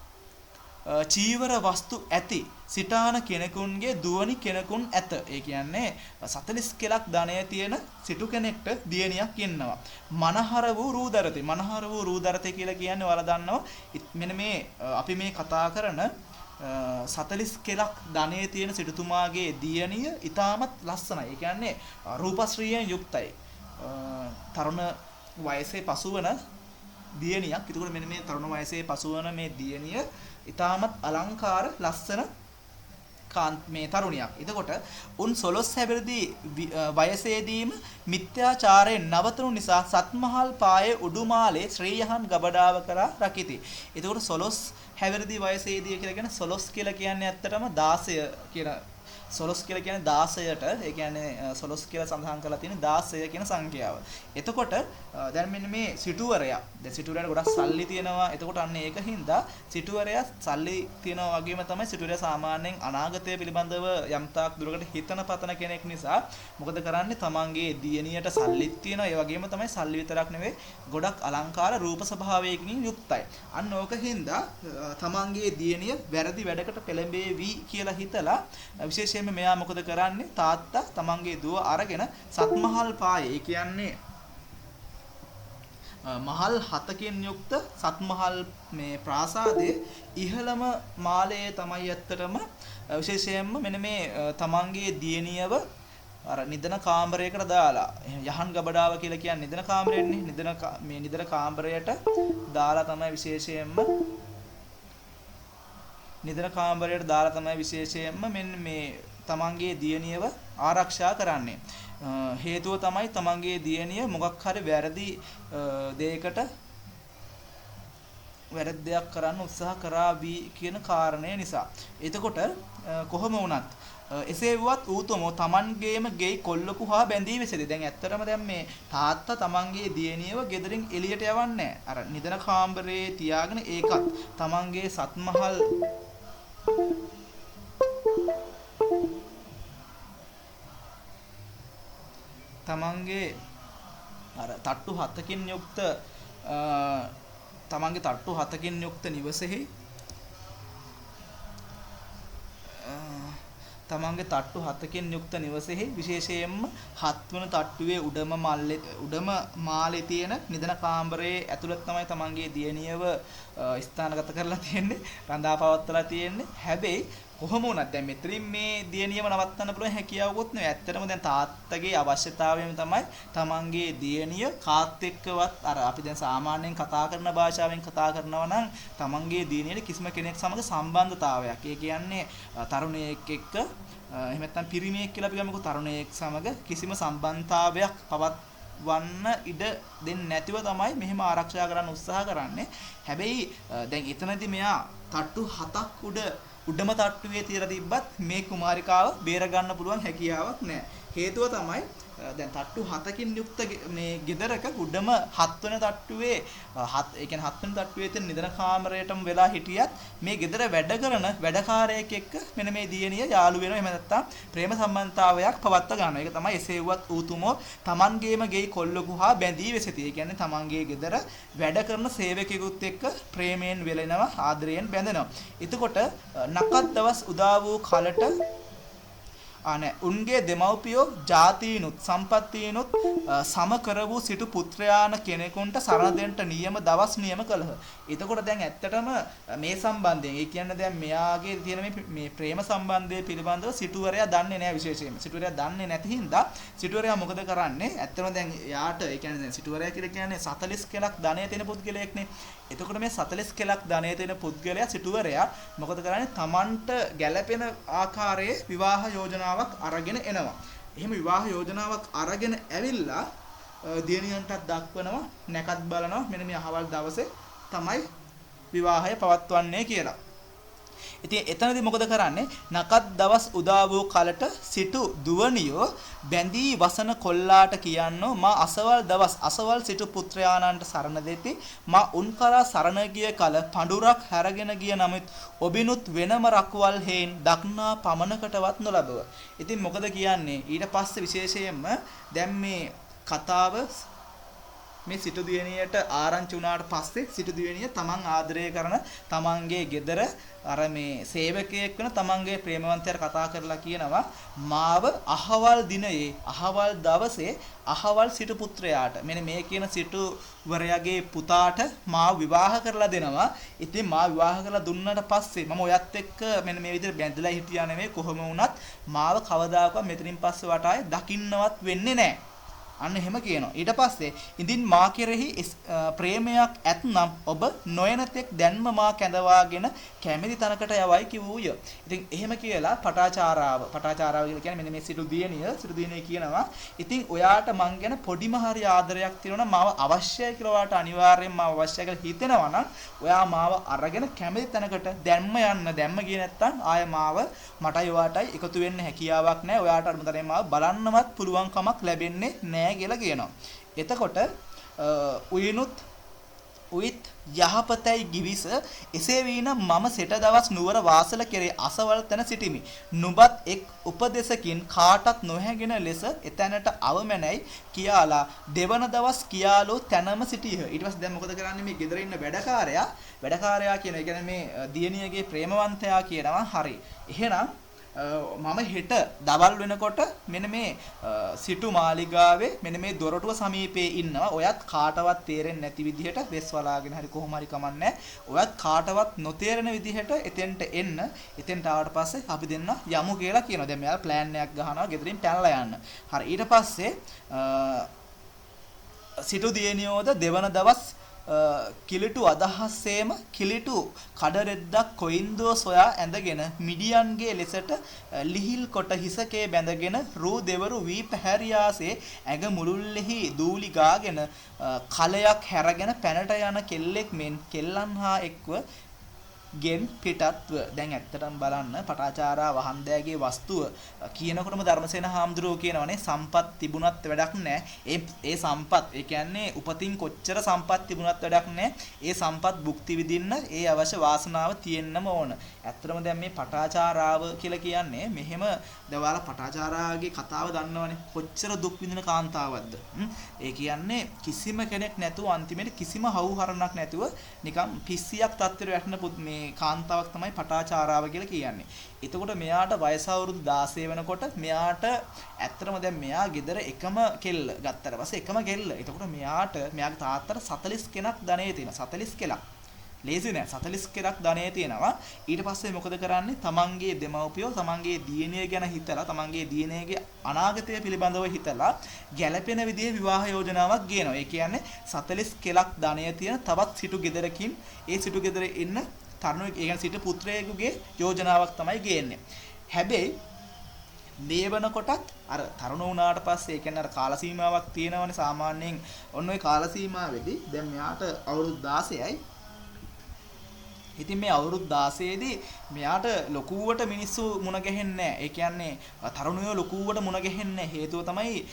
චීවර වස්තු ඇති සිටාන කෙනෙකුන්ගේ දුවනි කෙනෙකුන් ඇත. ඒ කියන්නේ 40 කෙලක් ධනය තියෙන සිටු කෙනෙක්ට දියණියක් ඉන්නවා. මනහර වූ රූදරතේ. මනහර වූ රූදරතේ කියලා කියන්නේ ඔයාලා දන්නවා. මෙන්න මේ අපි මේ කතා කරන 40 කෙලක් ධනය තියෙන සිටුතුමාගේ දියණිය ඊටමත් ලස්සනයි. ඒ කියන්නේ රූපශ්‍රීයෙන් යුක්තයි. තරුණ වයසේ පසුවන දියණියක්. ඒකෝට මෙන්න මේ තරුණ වයසේ පසුවන මේ දියණිය ඊටමත් අලංකාර ලස්සන මේ තරුණියක්. එතකොට උන් 12 හැවිරිදි වයසේදීම මිත්‍යාචාරයෙන් නවතුණු නිසා සත්මහල් පායේ උඩුමාලේ ශ්‍රීයහන් ගබඩාව කරා රකිති. එතකොට 12 හැවිරිදි වයසේදී කියලා කියන 12 කියලා කියන්නේ ඇත්තටම 16 කියන 12 කියලා කියන්නේ 16ට ඒ කියන්නේ 12 කියලා සඳහන් කරලා තියෙන 16 කියන සංඛ්‍යාව. එතකොට දැන් මෙන්න මේ සිටුවරයා දැන් සිටුවරයාට ගොඩක් සල්ලි තියෙනවා. එතකොට අන්න ඒකින්ද සිටුවරයා සල්ලි තියෙනවා වගේම තමයි සිටුවරයා සාමාන්‍යයෙන් අනාගතය පිළිබඳව යම් තාක් දුරකට හිතන පතන කෙනෙක් නිසා මොකද කරන්නේ තමන්ගේ දියණියට සල්ලිත් තියෙනවා. ඒ වගේම තමයි සල්ලි විතරක් නෙවෙයි ගොඩක් අලංකාර රූප ස්වභාවයකින් යුක්තයි. අන්න ඕකින්ද තමන්ගේ දියණිය වැරදි වැඩකට පෙළඹේවි කියලා හිතලා විශේෂයෙන්ම මෙයා මොකද කරන්නේ තාත්තා තමන්ගේ දුව අරගෙන සත්මහල් පායේ ඒ කියන්නේ මහල් 7කින් යුක්ත සත්මහල් මේ ප්‍රාසාදයේ ඉහළම මාලයේ තමයි ඇත්තටම විශේෂයෙන්ම මෙන්න මේ තමන්ගේ දියණියව අර නිදන කාමරයකට දාලා යහන් ගබඩාව කියලා කියන්නේ නිදන කාමරයනේ. මේ නිදන කාමරයට දාලා තමයි විශේෂයෙන්ම මෙන්න මේ තමන්ගේ දියණියව ආරක්ෂා කරන්නේ. හේතුව තමයි තමන්ගේ දියණිය මොකක් හරි වැරද්දයක් කරන්න උත්සාහ කරා වී කියන කාරණය නිසා. එතකොට කොහොම වුණත් එසේ වුවත් ඌතමෝ තමන්ගේම ගෙයි කොල්ලකු හා බැඳී වෙසෙති. දැන් ඇත්තටම දැන් මේ තාත්තා තමන්ගේ දියණියව ගෙදරින් එළියට යවන්නේ නැහැ. අර නිදන කාමරේ තියාගෙන ඒකත් තමන්ගේ සත්මහල් තමන්ගේ අර තට්ටු 7කින් යුක්ත තමන්ගේ තට්ටු 7කින් යුක්ත නිවසෙහි විශේෂයෙන්ම 7 වන තට්ටුවේ උඩම මාලේ තියෙන නිදන කාමරයේ ඇතුළත තමයි තමන්ගේ දියණියව ස්ථානගත කරලා තියෙන්නේ, රඳා පවත්වලා තියෙන්නේ. හැබැයි කොහොම වුණත් දැන් මෙතනින් මේ දියණියව නවත්තන්න පුළුවන් හැකියාවකුත් නෙවෙයි. ඇත්තටම දැන් තාත්තගේ අවශ්‍යතාවයම තමයි තමන්ගේ දියණිය කාත් එක්කවත් අර අපි දැන් සාමාන්‍යයෙන් කතා කරන භාෂාවෙන් කතා කරනවා නම් තමන්ගේ දියණියට කිසිම කෙනෙක් සමග සම්බන්ධතාවයක්. ඒ කියන්නේ තරුණයෙක් එක්ක එහෙම නැත්නම් පිරිමියෙක් කියලා අපි ගමුකෝ, තරුණයෙක් සමග කිසිම සම්බන්ධතාවයක් පවත්වන්න ඉඩ දෙන්නේ නැතිව තමයි මෙහෙම ආරක්ෂා කරන්න උත්සාහ කරන්නේ. හැබැයි දැන් එතනදී මෙයා තට්ටු 7ක් උඩම තට්ටුවේ තියලා තිබ්බත් මේ කුමාරිකාව බේර ගන්න පුළුවන් හැකියාවක් නැහැ. හේතුව තමයි දැන් තට්ටු 7කින් යුක්ත මේ ගෙදරක උඩම 7 වෙනි තට්ටුවේ ඒ කියන්නේ 7 වෙනි තට්ටුවේ තියෙන නිදන කාමරයටම වෙලා හිටියත් මේ ගෙදර වැඩ කරන වැඩකාරයෙක් එක්ක මෙන්න මේ දියණිය යාළු වෙනවා. එහෙම නැත්නම් ප්‍රේම සම්බන්ධතාවයක් පවත්වා ගන්නවා. ඒක තමයි එසේ වුවත් ඌතුමෝ තමන්ගේම ගෙයි කොල්ලකු හා බැඳී වෙසෙති. ඒ කියන්නේ තමන්ගේ ගෙදර වැඩ කරන සේවකයෙකුත් එක්ක ප්‍රේමයෙන් වෙලෙනවා, ආදරයෙන් බැඳෙනවා. එතකොට නකත් දවස් උදා වූ කලට උන්ගේ දෙමව්පියෝ ජාතීනුත් සම්පත්තීනුත් සම කර වූ සිටු පුත්‍රයාන කෙනෙකුන්ට සරණ දෙන්නට නියම දවස් නියම කළහ. එතකොට දැන් ඇත්තටම මේ සම්බන්ධයෙන් ඒ කියන්නේ දැන් මෙයාගේ තියෙන මේ ප්‍රේම සම්බන්ධය පිළිබඳව සිටුවරයා දන්නේ නැහැ විශේෂයෙන්ම. සිටුවරයා දන්නේ නැති හින්දා සිටුවරයා මොකද කරන්නේ? ඇත්තටම දැන් යාට ඒ කියන්නේ දැන් සිටුවරයා කියලා කියන්නේ 40 කෙලක් ධනය තියෙන පුද්ගලයෙක්නේ. එතකොට මේ 40 කෙලක් ධනය තියෙන පුද්ගලයා සිටුවරයා මොකද කරන්නේ? Tamanට ගැළපෙන ආකාරයේ විවාහ යෝජනාවක් අරගෙන එනවා. එහෙම විවාහ යෝජනාවක් අරගෙන ඇවිල්ලා දියණියන්ටත් දක්වනවා, නැකත් බලනවා මෙන්න මේ අහවල් දවසේ තමයි විවාහය පවත්වන්නේ කියලා. ඉතින් එතනදී මොකද කරන්නේ? නකත් දවස් උදා වූ කලට සිටු දුවණියෝ බැඳී වසන කොල්ලාට කියන්නෝ මා අසවල් දවස් අසවල් සිටු පුත්‍රයාණන්ට සරණ දෙති. මා උන් කරා සරණ ගිය කල පඳුරක් හැරගෙන ගිය නමුත් ඔබිනුත් වෙනම රක්වල් හේන් දක්නා පමනකටවත් නොලබව. ඉතින් මොකද කියන්නේ? ඊට පස්සේ විශේෂයෙන්ම දැන් මේ කතාව මේ සිටු දියණියට ආරංචි වුණාට පස්සේ සිටු දියණිය තමන් ආදරය කරන තමන්ගේ ගෙදර අර මේ සේවකයෙක් වෙන තමන්ගේ ප්‍රේමවන්තයාට කතා කරලා කියනවා මාව අහවල් දිනයේ අහවල් දවසේ අහවල් සිටු පුත්‍රයාට මෙන්න මේ කියන සිටුවරයාගේ පුතාට මාව විවාහ කරලා දෙනවා. ඉතින් මාව විවාහ කරලා දුන්නාට පස්සේ මම ඔයත් එක්ක මෙන්න මේ විදිහට බැඳලා හිටියා නෙමෙයි, කොහොම වුණත් මාව කවදාකවත් මෙතනින් පස්සේ වටායේ දකින්නවත් වෙන්නේ නැහැ. අන්න එහෙම කියනවා. ඊට පස්සේ ඉදින් මා කෙරෙහි ප්‍රේමයක් ඇත්නම් ඔබ නොයනතෙක් දැන්ම මා කැඳවාගෙන කැමැති තැනකට යවයි කිව්වය. ඉතින් එහෙම කියලා පටාචාරාව කියලා කියන්නේ මෙන්න මේ සිටු දියණිය කියනවා. ඉතින් ඔයාට මං ගැන පොඩිම හරි ආදරයක් තියෙනවා නම් මාව අවශ්‍යයි කියලා ඔයාට අනිවාර්යෙන් මාව අවශ්‍යයි කියලා හිතෙනවා නම් ඔයා මාව අරගෙන කැමැති තැනකට දැන්ම යන්න. දැන්ම ගියේ නැත්තම් ආය මාව මටයි ඔයාටයි එකතු වෙන්න හැකියාවක් නැහැ. ඔයාට අරමුතරේ මාව බලන්නවත් පුළුවන් කමක් ලැබෙන්නේ නැහැ කියලා කියනවා. එතකොට උයිත් යහපතයි ගිවිස එසේ වීනම් මම සෙට දවස් නුවර වාසල කෙරේ අසවල් තැන සිටිමි. නුඹත් එක් උපදේශකින් කාටත් නොහැගෙන ලෙස එතැනට අවමැනයි කියාලා දෙවන දවස් කියාලෝ තැනම සිටියහ. ඊට පස්සේ දැන් මොකද කරන්නේ? මේ ගෙදර ඉන්න වැඩකාරයා කියන ඒ කියන්නේ මේ දියණියගේ ප්‍රේමවන්තයා කියනවා හරි. එහෙනම් මම හෙට දවල් වෙනකොට මෙන්න මේ සිටු මාලිගාවේ මෙන්න මේ දොරටුව සමීපයේ ඉන්නවා. ඔයත් කාටවත් තේරෙන්නේ නැති විදිහට වෙස් වලාගෙන හරි කොහොම හරි කමන්නේ. ඔයත් කාටවත් නොතේරෙන විදිහට එතෙන්ට එන්න. එතෙන්ට ආවට පස්සේ අපි දෙන්න යමු කියලා කියනවා. දැන් මෙයාලා ප්ලෑන් එකක් ගහනවා ගෙදරින් පැනලා යන්න. හරි ඊට පස්සේ සිටු දියණියෝද දෙවන දවස් කිලිටු අදහස්සේම කිලිටු කඩරෙද්දක් කොයින්දෝ සොයා ඇඳගෙන මිඩියන්ගේ ලෙසට ලිහිල් කොට හිසකේ බැඳගෙන රූ දෙවරු වී පැහැරියාසේ ඇඟ මුළුල්ලෙහි දූලි ගාගෙන කලයක් හැරගෙන පැනට යන කෙල්ලෙක් මෙන් කෙල්ලන් හා එක්ව ගෙන් පිටත්ව දැන් ඇත්තටම බලන්න පටාචාරා වහන්දෑගේ වස්තුව කියනකොටම ධර්මසේන හාමුදුරුවෝ කියනවනේ සම්පත් තිබුණත් වැඩක් නැහැ. ඒ සම්පත් ඒ කියන්නේ උපතින් කොච්චර සම්පත් තිබුණත් වැඩක් නැහැ. ඒ සම්පත් භුක්ති විඳින්න ඒ අවශ්‍ය වාසනාව තියෙන්නම ඕන. ඇත්තටම දැන් මේ පටාචාරාව කියලා කියන්නේ මෙහෙම දවාලා පටාචාරාගේ කතාව දන්නවනේ. කොච්චර දුක් විඳින කාන්තාවක්ද. ඒ කියන්නේ කිසිම කෙනෙක් නැතුව අන්තිමේට කිසිම හවුහරණක් නැතුව නිකම් පිස්සියක් තත්ත්වයට වැටෙන මේ කාන්තාවක් තමයි පටාචාරාව කියලා කියන්නේ. එතකොට මෙයාට වයස අවුරුදු 16 වෙනකොට මෙයාට ඇත්තටම දැන් මෙයා ගෙදර එකම කෙල්ල ගත්තට පස්සේ එකම කෙල්ල. එතකොට මෙයාගේ තාත්තට 40 කෙනෙක් ධනෙ තියෙනවා. 40 කෙලක්. ලේසි නෑ 40 කෙනෙක් ධනෙ තියෙනවා. ඊට පස්සේ මොකද කරන්නේ? තමන්ගේ දෙමව්පියෝ තමන්ගේ දියණිය ගැන හිතලා තමන්ගේ දියණියගේ අනාගතය පිළිබඳව හිතලා ගැළපෙන විදිහේ විවාහ යෝජනාවක් ගේනවා. ඒ කියන්නේ 40 කෙලක් ධනෙ තියෙන තවත් සිටු ගෙදරකින් ඒ සිටු ගෙදරේ ඉන්න තරුණ ඒ කියන්නේ සිටු පුත්‍රයෙකුගේ යෝජනාවක් තමයි ගේන්නේ. හැබැයි මේ වෙනකොටත් අර තරුණ වුණාට පස්සේ ඒ කියන්නේ අර කාල සීමාවක් තියෙනවනේ සාමාන්‍යයෙන් ඔන්න ඔය කාල සීමාවේදී දැන් මෙයාට අවුරුදු 16යි. ඉතින් මේ අවුරුදු 16 දී මෙයාට ලොකුවට මිනිස්සු මුණ ගැහෙන්නේ නැහැ. ඒ කියන්නේ තරුණයෝ ලොකුවට මුණ ගැහෙන්නේ හේතුව තමයි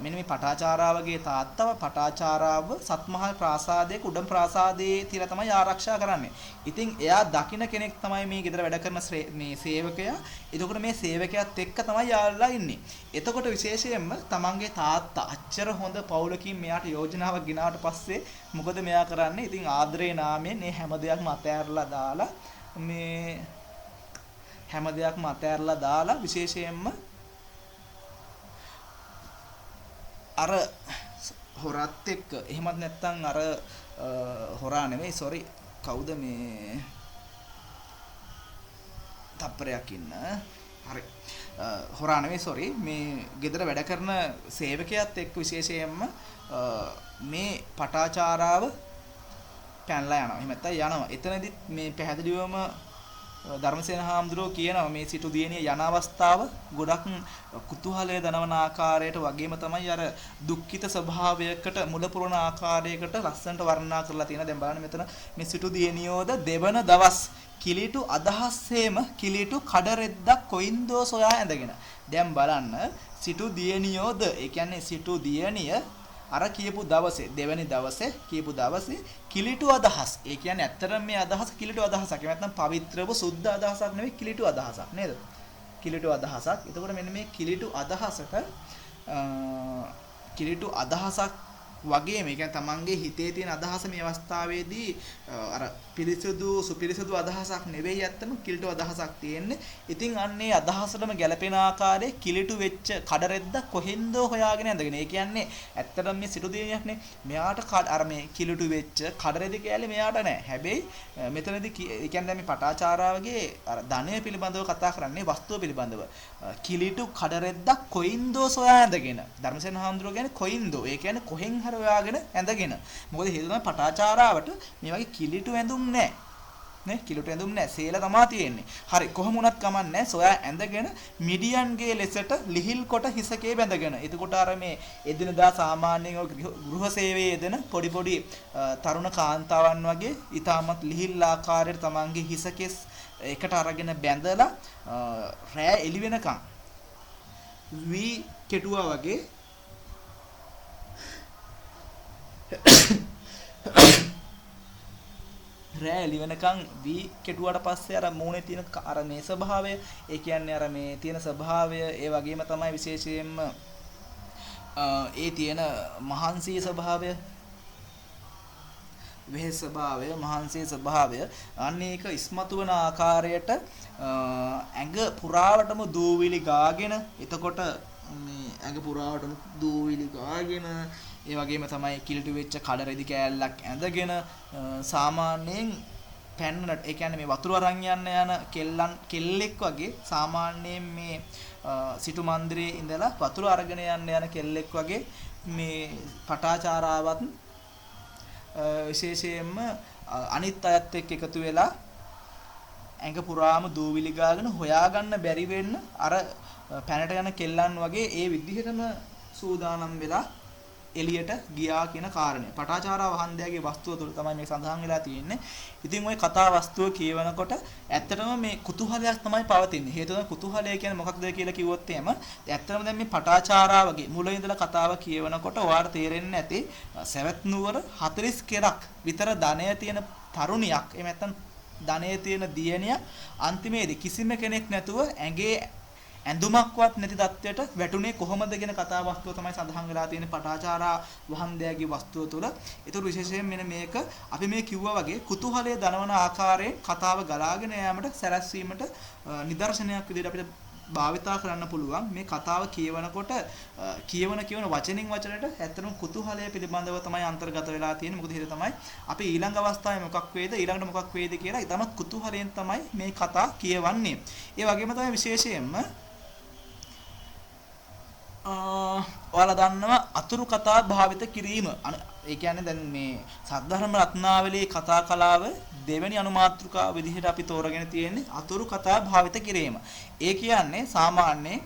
මෙන්න මේ පටාචාරාවගේ තාත්තව පටාචාරාව සත්මහල් ප්‍රාසාදයේ උඩම් ප්‍රාසාදයේ තියලා තමයි ආරක්ෂා කරන්නේ. ඉතින් එයා දකින්න කෙනෙක් තමයි මේ ගෙදර වැඩ කරන මේ සේවකයා. එතකොට මේ සේවකයාත් එක්ක තමයි යාළුවා ඉන්නේ. එතකොට විශේෂයෙන්ම තමන්ගේ තාත්තා අච්චර හොඳ පවුලකින් මෙයාට යෝජනාවක් ගෙනාවට පස්සේ මොකද මෙයා කරන්නේ? ඉතින් ආදරේ නාමයෙන් මේ හැම දෙයක්ම අතෑරලා දාලා මේ හැම දෙයක්ම අතෑරලා දාලා විශේෂයෙන්ම අර හොරත් එක්ක එහෙමත් නැත්නම් අර හොරා නෙමෙයි සෝරි කවුද මේ තප්පරයක් ඉන්න හරි හොරා නෙමෙයි සෝරි මේ ගෙදර වැඩ කරන සේවකයාත් එක්ක විශේෂයෙන්ම මේ පටාචාරාව පැනලා යනවා. එහෙම නැත්නම් යනවා. එතනදිත් මේ පැහැදිලිවම ධර්මසේන හාමුදුරුවෝ කියනවා මේ සිටු දියණිය යන අවස්ථාව ගොඩක් කුතුහලය දනවන ආකාරයට වගේම තමයි අර දුක්ඛිත ස්වභාවයකට මුල පුරන ආකාරයකට ලස්සනට වර්ණනා කරලා තියෙනවා. දැන් බලන්න මෙතන මේ සිටු දියණියෝද දෙවන දවස් කිලිටු අදහස්සේම කිලිටු කඩරෙද්දක් කොයින්දෝ සොයා ඇඳගෙන. දැන් බලන්න සිටු දියණියෝද ඒ කියන්නේ සිටු දියණිය අර කියපු දවසේ දෙවැනි දවසේ කියපු දවසේ කිලිටු අදහස්. ඒ කියන්නේ ඇත්තටම මේ අදහස කිලිටු අදහසක්. ඒ නැත්නම් පවිත්‍රව සුද්ධ අදහසක් නෙවෙයි කිලිටු අදහසක් නේද? කිලිටු අදහසක්. එතකොට මෙන්න මේ කිලිටු අදහසක් වගේම ඒ කියන්නේ තමන්ගේ හිතේ තියෙන අදහස මේ අවස්ථාවේදී අර පිරිසුදු සුපිරිසුදු අදහසක් නෙවෙයි ඇත්තම කිලිටු අදහසක් තියෙන්නේ. ඉතින් අන්නේ අදහසටම ගැළපෙන ආකාරයේ කිලිටු වෙච්ච කඩරෙද්ද කොහෙන්දෝ හොයාගෙන ඇඳගෙන. ඒ කියන්නේ ඇත්තටම මේ සිටු දියණියක්නේ. මෙයාට අර මේ කිලිටු වෙච්ච කඩරෙදි කැලේ මෙයාට නැහැ. හැබැයි මෙතනදී ඒ කියන්නේ දැන් මේ පටාචාරාවගේ අර ධනය පිළිබඳව කතා කරන්නේ වස්තුව පිළිබඳව. කිලිටු කඩරෙද්දක් කොයින්දෝ සොයා ඇඳගෙන. ධර්මසේන හාමුදුරුවෝ කියන්නේ කොයින්දෝ. ඒ කියන්නේ කොහෙන් හරි හොයාගෙන ඇඳගෙන. මොකද හේතුව තමයි පටාචාරාවට මේ වගේ කිලිටු ඇඳුම් නැහැ. නේ කිලිටු ඇඳුම් නැහැ. සේල තමයි තියෙන්නේ. හරි කොහොම වුණත් කමන්නේ. සොයා ඇඳගෙන මිඩියන්ගේ ලෙසට ලිහිල් කොට හිසකේ බැඳගෙන. එතකොට අර මේ එදිනදා සාමාන්‍යයෙන් ගෘහ සේවයේ යෙදෙන පොඩි පොඩි තරුණ කාන්තාවන් වගේ ඊටමත් ලිහිල් ආකාරයට තමන්ගේ හිසකෙස් එකට අරගෙන බැඳලා රෑ එළි වෙනකන් වී කෙටුවා වගේ රෑ එළි වෙනකන් වී කෙටුවාට පස්සේ අර මූණේ තියෙන අර මේ ස්වභාවය ඒ කියන්නේ අර මේ තියෙන ස්වභාවය ඒ වගේම තමයි විශේෂයෙන්ම ඒ තියෙන මහන්සිය ස්වභාවය වෙහෙස ස්වභාවය, මහන්සියේ ස්වභාවය අන්න ඒක ඉස්මතු වන ආකාරයට ඇඟ පුරාවටම දූවිලි ගාගෙන එතකොට මේ ඇඟ පුරාවටම දූවිලි ගාගෙන ඒ වගේම තමයි කිලිටු වෙච්ච කඩ රෙදි කෑල්ලක් ඇඳගෙන සාමාන්‍යයෙන් පැන්නට ඒ කියන්නේ මේ වතුර අරන් යන කෙල්ලෙක් වගේ සාමාන්‍යයෙන් මේ සිටු මන්දිරයේ ඉඳලා වතුර අරගෙන යන කෙල්ලෙක් වගේ මේ පටාචාරාවත් විශේෂයෙන්ම අනිත් අයත් එක්ක එකතු වෙලා ඇඟ පුරාම දූවිලි ගාගෙන හොයාගන්න බැරි වෙන්න අර පැනට යන කෙල්ලන් වගේ ඒ විදිහටම සූදානම් වෙලා එළියට ගියා කියන කාරණය. පටාචාරා වහන්දයාගේ වස්තුව තුළ තමයි මේ සඳහන් වෙලා තියෙන්නේ. ඉතින් ওই කතා වස්තුව කියවනකොට ඇත්තටම මේ කුතුහලයක් තමයි පවතින්නේ. හේතුව කුතුහලය කියන්නේ මොකක්ද කියලා කිව්වොත් එහෙම ඇත්තටම දැන් මේ පටාචාරා වගේ මුල ඉඳලා කතාව කියවනකොට ඔයාලට තේරෙන්නේ නැති සවැත් නුවර 40 කෙරක් විතර ධනය තියෙන තරුණියක් එහෙම නැත්නම් ධනය තියෙන දියණිය අන්තිමේදී කිසිම කෙනෙක් නැතුව ඇඟේ ඇඳුමක්වත් නැති තත්වයට වැටුනේ කොහොමද කියන කතා වස්තුව තමයි සඳහන් වෙලා තියෙන්නේ පටාචාරා වහන්දයාගේ වස්තුව තුළ. ඒතර විශේෂයෙන් මෙන්න මේක අපි මේ කිව්වා වගේ කුතුහලයේ දනවන ආකාරයෙන් කතාව ගලාගෙන යාමට සැලැස්වීමට නිදර්ශනයක් විදිහට අපිට භාවිතා කරන්න පුළුවන්. මේ කතාව කියවනකොට කියවන වචනින් වචනට ඇත්තටම කුතුහලය පිළිබඳව තමයි අන්තර්ගත වෙලා තියෙන්නේ. මොකද ඒක තමයි අපි ඊළඟ අවස්ථාවේ මොකක් වේද ඊළඟට මොකක් වේද කියලා ඊටමත් කුතුහලයෙන් තමයි මේ කතා කියවන්නේ. ඒ වගේම තමයි විශේෂයෙන්ම ඔයාලා දන්නවා අතුරු කතා භාවිත කිරීම. ඒ කියන්නේ දැන් මේ සද්ධර්ම රත්නාවලියේ කතා කලාව දෙවෙනි අනුමාත්‍රිකාව විදිහට අපි තෝරගෙන තියෙන්නේ අතුරු කතා භාවිත කිරීම. ඒ කියන්නේ සාමාන්‍යයෙන්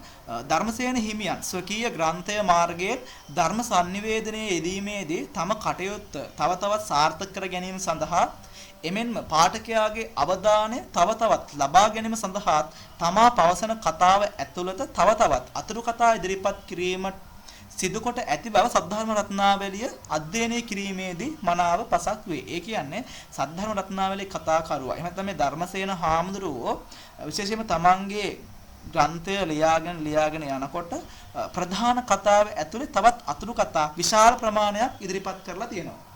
ධර්මසේන හිමියන් ස්වකීය ග්‍රන්ථය මාර්ගයේ ධර්ම sannivedanaya යෙදීමේදී තම කටයුත්ත තව තවත් සාර්ථක කර ගැනීම සඳහා එමෙන්ම පාඨකයාගේ අවධානය තව තවත් ලබා ගැනීම සඳහා තමා පවසන කතාව ඇතුළත තව තවත් අතුරු කතා ඉදිරිපත් කිරීමට සිදුකොට ඇති බව සද්ධර්ම රත්නාවලිය අධ්‍යයනය කිරීමේදී මනාව පසක් වේ. ඒ කියන්නේ සද්ධර්ම රත්නාවලියේ කතාකරුවා එහෙම නැත්නම් මේ ධර්මසේන හාමුදුරුවෝ විශේෂයෙන්ම තමන්ගේ ග්‍රන්ථය ලියාගෙන යනකොට ප්‍රධාන කතාව ඇතුලේ තවත් අතුරු කතා විශාල ප්‍රමාණයක් ඉදිරිපත් කරලා තියෙනවා.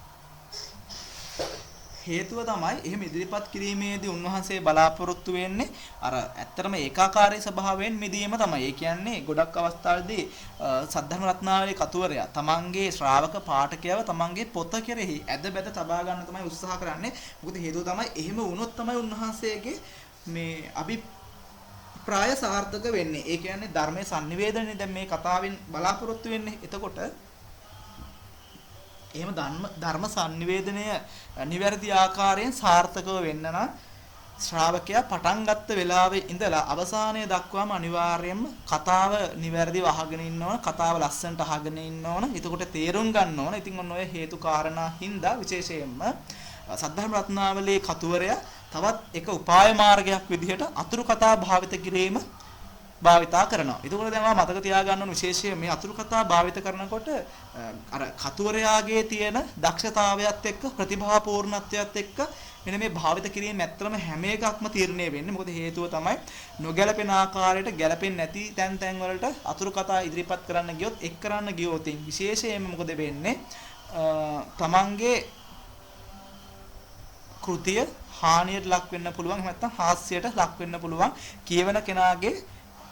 හේතුව තමයි එහෙම ඉදිරිපත් කිරීමේදී උන්වහන්සේ බලාපොරොත්තු වෙන්නේ අර ඇත්තටම ඒකාකාරී ස්වභාවයෙන් මිදීම තමයි. ඒ කියන්නේ ගොඩක් අවස්ථාවලදී සද්ධර්ම රත්නාවලියේ කතුවරයා තමන්ගේ ශ්‍රාවක පාඨකයව තමන්ගේ පොත කෙරෙහි ඇද බැද තබා ගන්න තමයි උත්සාහ කරන්නේ. මොකද හේතුව තමයි එහෙම වුණොත් තමයි උන්වහන්සේගේ මේ අභිප්‍රාය සාර්ථක වෙන්නේ. ඒ කියන්නේ ධර්මයේ sannivedanaya දැන් මේ කතාවෙන් බලාපොරොත්තු වෙන්නේ. එතකොට එහෙම ධර්ම sannivedanaya නිවැරදි ආකාරයෙන් සාර්ථකව වෙන්න නම් ශ්‍රාවකයා පටන් ගත්ත වෙලාවේ ඉඳලා අවසානයේ දක්වාම අනිවාර්යයෙන්ම කතාව නිවැරදිව අහගෙන ඉන්න ඕන, කතාව ලස්සනට අහගෙන ඉන්න ඕන. එතකොට තේරුම් ගන්න ඕන. ඉතින් ඔන්න ඔය හේතු කාරණා හින්දා විශේෂයෙන්ම සද්ධර්ම රත්නාවලියේ කතුවරයා තවත් එක උපාය මාර්ගයක් විදිහට අතුරු කතා භාවිත කිරීම භාවිතා කරනවා. එතකොට දැන් මම මතක තියාගන්න ඕන විශේෂයෙන් මේ අතුරු කතා භාවිත කරනකොට අර කතුවරයාගේ තියෙන දක්ෂතාවයත් එක්ක ප්‍රතිභාපූර්ණත්වයත් එක්ක මෙන්න මේ භාවිත කිරීම ඇත්තම හැම එකක්ම තීරණය වෙන්නේ. මොකද හේතුව තමයි නොගැලපෙන ආකාරයට ගැලපෙන්නේ නැති තැන් වලට අතුරු කතා ඉදිරිපත් කරන්න ගියොත් එක් කරන්න ගියොත් විශේෂයෙන්ම මොකද වෙන්නේ? තමන්ගේ කෘතිය හානියට ලක් වෙන්න පුළුවන්. එහෙම නැත්නම් හාස්‍යයට ලක් වෙන්න පුළුවන්. කියවන කෙනාගේ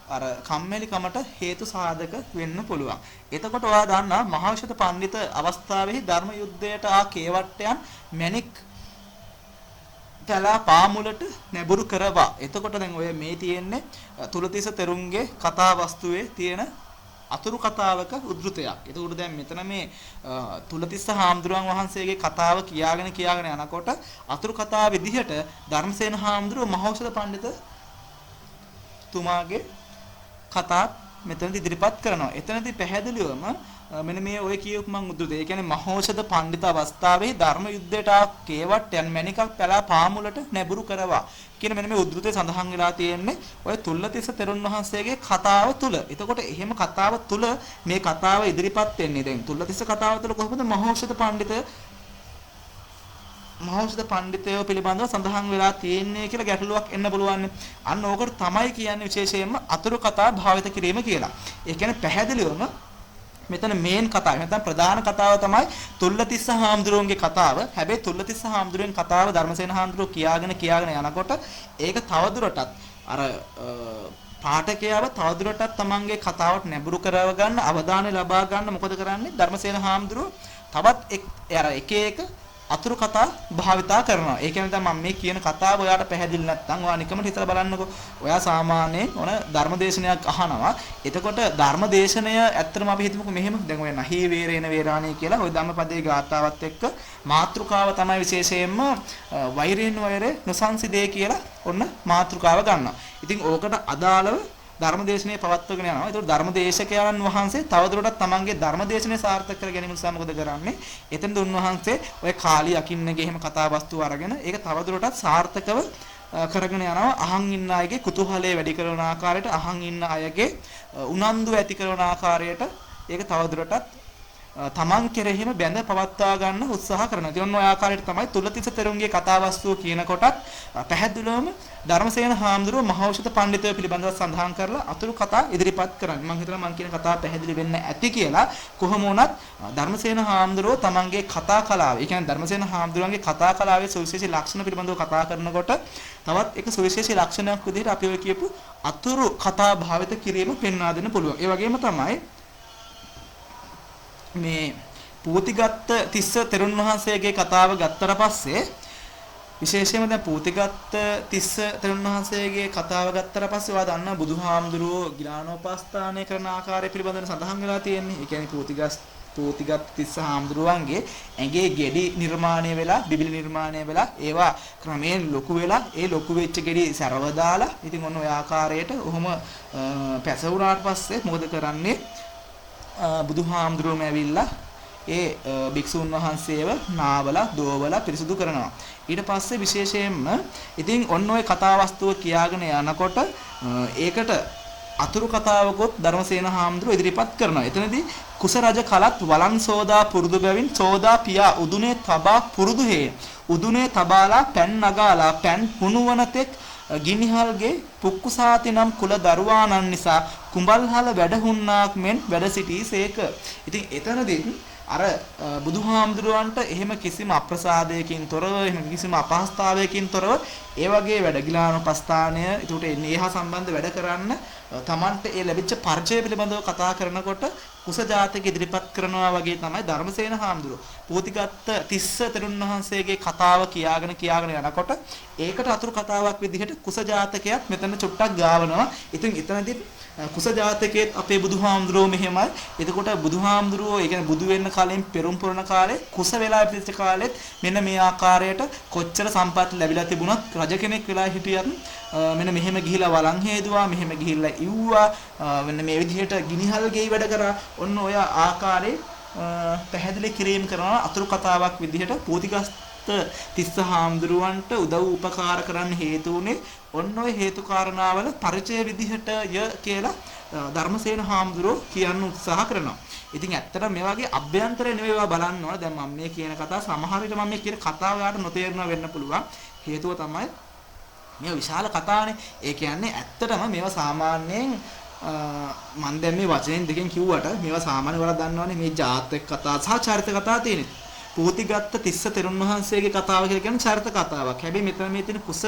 අර කම්මැලිකමට හේතු සාධක වෙන්න පුළුවන්. එතකොට ඔයා දන්නා මහෞෂධ පඬිත අවස්ථාවේ ධර්ම යුද්ධයට ආ කේවට්ටයන් මැණික් තලා පාමුලට නැඹුරු කරවා. එතකොට දැන් ඔය මේ තියෙන්නේ තුලතිස්ස තෙරුන්ගේ කතා වස්තුවේ තියෙන අතුරු කතාවක උද්ෘතයක්. එතකොට දැන් මෙතන මේ තුලතිස්ස හාමුදුරුවන් වහන්සේගේ කතාව කියාගෙන යනකොට අතුරු කතාව විදිහට ධර්මසේන හාමුදුරුව මහෞෂධ පඬිත තුමාගේ කතා මෙතනදී ඉදිරිපත් කරනවා. එතනදී පැහැදිලිවම මෙන්න මේ ඔය කියුක් මම උද්දෘතය. ඒ කියන්නේ මහෞෂධ පඬිත අවස්ථාවේ ධර්ම යුද්ධයට කේවට්ටයන් මැණිකක් පැලා පාමුලට නැඹුරු කරවා කියන මෙන්න මේ උද්දෘතය සඳහන් වෙලා තියෙන්නේ ඔය තුල්ලතිස්ස තෙරුන් වහන්සේගේ කතාව තුල. එතකොට එහෙම කතාව තුල මේ කතාව ඉදිරිපත් වෙන්නේ. දැන් තුල්ලතිස්ස කතාව තුල කොහොමද මහෞෂධ පඬිතයෝ පිළිබඳව සඳහන් වෙලා තියෙන්නේ කියලා ගැටලුවක් එන්න පුළුවන්. අන්න ඕකට තමයි කියන්නේ විශේෂයෙන්ම අතුරු කතා භාවිත කිරීම කියලා. ඒ කියන්නේ පැහැදිලිවම මෙතන මේන් කතාව. නැත්නම් ප්‍රධාන කතාව තමයි තුල්ලතිස්ස හාමුදුරුවන්ගේ කතාව. හැබැයි තුල්ලතිස්ස හාමුදුරුවන්ගේ කතාව ධර්මසේන හාමුදුරුවෝ කියාගෙන යනකොට ඒක තවදුරටත් අර පාඨකයාව තවදුරටත් තමන්ගේ කතාවට නැඹුරු කරව ගන්න, අවධානය ලබා ගන්න මොකද කරන්නේ? ධර්මසේන හාමුදුරුවෝ තවත් එක අතුරු කතා භාවිතා කරනවා. ඒ කියන්නේ දැන් මම මේ කියන කතාව ඔයාට පැහැදිලි නැත්නම් ඔයා නිකමට හිතලා බලන්නකෝ. ඔයා සාමාන්‍යයෙන් ඕන ධර්මදේශනයක් අහනවා. එතකොට ධර්මදේශනය ඇත්තටම අපි හිතමුකෝ මෙහෙම. දැන් ඔය නහී වේරේන වේරාණී කියලා ওই ධම්මපදයේ ගාථාවත් එක්ක මාතෘකාව තමයි විශේෂයෙන්ම වෛරයෙන් වෛරේ නොසන්සිදේ කියලා ඔන්න මාතෘකාව ගන්නවා. ඉතින් ඕකට අදාළව ධර්මදේශනය පවත්වගෙන යනවා. ඒතකොට ධර්මදේශකයන් වහන්සේ තවදුරටත් තමන්ගේ ධර්මදේශනය සාර්ථක කර ගැනීම නිසා මොකද කරන්නේ? එතෙන්ද උන්වහන්සේ ඔය කාලී අකින්නගේ එහෙම කතාවස්තු අරගෙන ඒක තවදුරටත් සාර්ථකව කරගෙන යනවා. අහන් ඉන්න අයගේ කුතුහලය වැඩි කරන ආකාරයට, අහන් ඉන්න අයගේ උනන්දු ඇති කරන ආකාරයට ඒක තවදුරටත් තමන් කෙරෙහිම බැඳ පවත්වා ගන්න උත්සාහ කරනවා. ඉතින් ඔය ආකාරයට තමයි තුලතිස්ස තෙරුන්ගේ කතාවස්තුව කියන කොටත් පැහැදිලිවම ධර්මසේන හාමුදුරුවෝ මහෞෂධ පඬිතුය පිළිබඳව සඳහන් කරලා අතුරු කතා ඉදිරිපත් කරන්නේ. මම හිතනවා මම කියන කතාව පැහැදිලි වෙන්න ඇති කියලා. කොහොම වුණත් ධර්මසේන හාමුදුරුවෝ තමන්ගේ කතා කලාව, ඒ කියන්නේ ධර්මසේන හාමුදුරුවන්ගේ කතා කලාවේ සුවිශේෂී ලක්ෂණ පිළිබඳව කතා කරනකොට තවත් එක සුවිශේෂී ලක්ෂණයක් විදිහට අපි ඔය කියපු අතුරු කතා භාවිත කිරීම පෙන්වා දෙන්න පුළුවන්. ඒ වගේම තමයි මේ පූතිගත්ත තිස්ස තෙරුන් වහන්සේගේ කතාව ගත්තට පස්සේ විශේෂයෙන්ම දැන් පූතිගත්ත තිස්ස තෙරුන් වහන්සේගේ කතාව ගත්තට පස්සේ ඔයා දන්නා බුදුහාමුදුරුවෝ ගිලානෝපස්ථානය කරන ආකාරය පිළිබඳව සඳහන් වෙලා තියෙන්නේ. ඒ කියන්නේ පූතිගත් තිස්ස හාමුදුරුවන්ගේ ඇඟේ ගෙඩි නිර්මාණය වෙලා, බිබිලි නිර්මාණය වෙලා, ඒවා ක්‍රමයෙන් ලොකු වෙලා, ඒ ලොකු වෙච්ච ගෙඩි සරව දාලා, ඉතින් ඔන්න ඔය ආකාරයට ඔහොම පැසවුනාට පස්සේ මොකද කරන්නේ? බුදුහාමුදුරුවෝම ඇවිල්ලා ඒ භික්ෂුන් වහන්සේව නාවලා දෝවලා පිරිසුදු කරනවා. ඊට පස්සේ විශේෂයෙන්ම ඉතින් ඔන්න ඔය කතාවස්තුව කියාගෙන යනකොට ඒකට අතුරු කතාවකොත් ධර්මසේන හාමුදුරුවෝ ඉදිරිපත් කරනවා. එතනදී කුස රජ කලත් වලන් සෝදා පුරුදු බැවින් සෝදා පියා උදුනේ තබා පුරුදු හේ. උදුනේ තබාලා පැන් නගාලා පැන් පුණුවන තෙක් ගිනිහල්ගේ පුක්කුසාති නම් කුල දරුවාණන් නිසා කුඹල්හල වැඩහුන්නාක් මෙන් වැඩ සිටීසේක. ඉතින් එතනදී අර බුදුහාමුදුරුවන්ට එහෙම කිසිම අප්‍රසාදයකින් තොරව, එහෙම කිසිම අපහසුතාවයකින් තොරව ඒ වගේ වැඩ ගිලානෝපස්ථානය ඒකට එහා සම්බන්ධ වැඩ කරන්න තමන්ට ඒ ලැබිච්ච පරිචය පිළිබඳව කතා කරනකොට කුස ජාතක ඉදිරිපත් කරනවා වගේ තමයි ධර්මසේන හාමුදුරුවෝ පූතිගත්ත තිස්ස තෙරුන් වහන්සේගේ කතාව කියාගෙන යනකොට ඒකට අතුරු කතාවක් විදිහට කුස ජාතකයක් මෙතන චුට්ටක් ගාවනවා. ඉතින් එතනදී කුස ජාතකයේත් අපේ බුදුහාමුදුරුවෝ මෙහෙමයි. එතකොට බුදුහාමුදුරුවෝ ඒ කියන්නේ බුදු වෙන්න කලින් පෙරම් පුරන කාලේ කුස වෙලා ඉපදිච්ච කාලෙත් මෙන්න මේ ආකාරයට කොච්චර සම්පත් ලැබිලා තිබුණත් රජ කෙනෙක් වෙලා හිටියත් මෙන්න මෙහෙම ගිහිලා වළං හේදුවා, මෙහෙම ගිහිල්ලා ඉව්වා, මෙන්න මේ විදිහට ගිනිහල් ගෙයි වැඩ කරා. ඔන්න ඔය ආකාරයේ පැහැදිලි කිරීම කරන අතුරු කතාවක් විදිහට පූතිගස්ත තිස්ස හාමුදුරුවන්ට උදව් උපකාර කරන්න හේතු උනේ ඔන්න ඔය හේතු කාරණාවල පරිචය විදිහටය කියලා ධර්මසේන හාමුදුරුවෝ කියන්න උත්සාහ කරනවා. ඉතින් ඇත්තට මේ වගේ අභ්‍යන්තරේ නෙවෙයි ඒවා බලන්න ඕන. දැන් මම මේ කියන කතාව සමහර විට මම මේ කියන කතාව යාට නොතේරෙනවා වෙන්න පුළුවන්. හේතුව තමයි මේ විශාල කතාවනේ. ඒ කියන්නේ ඇත්තටම මේවා සාමාන්‍යයෙන් මම දැන් මේ වචනෙන් දෙකෙන් කිව්වට මේවා සාමාන්‍ය වල දන්නවනේ මේ ජාතක කතා සහ චරිත කතා තියෙන්නේ. පූතිගත්ත තිස්ස තෙරුන් වහන්සේගේ කතාව කියලා කියන්නේ චරිත කතාවක්. හැබැයි මෙතන මේ තියෙන කුස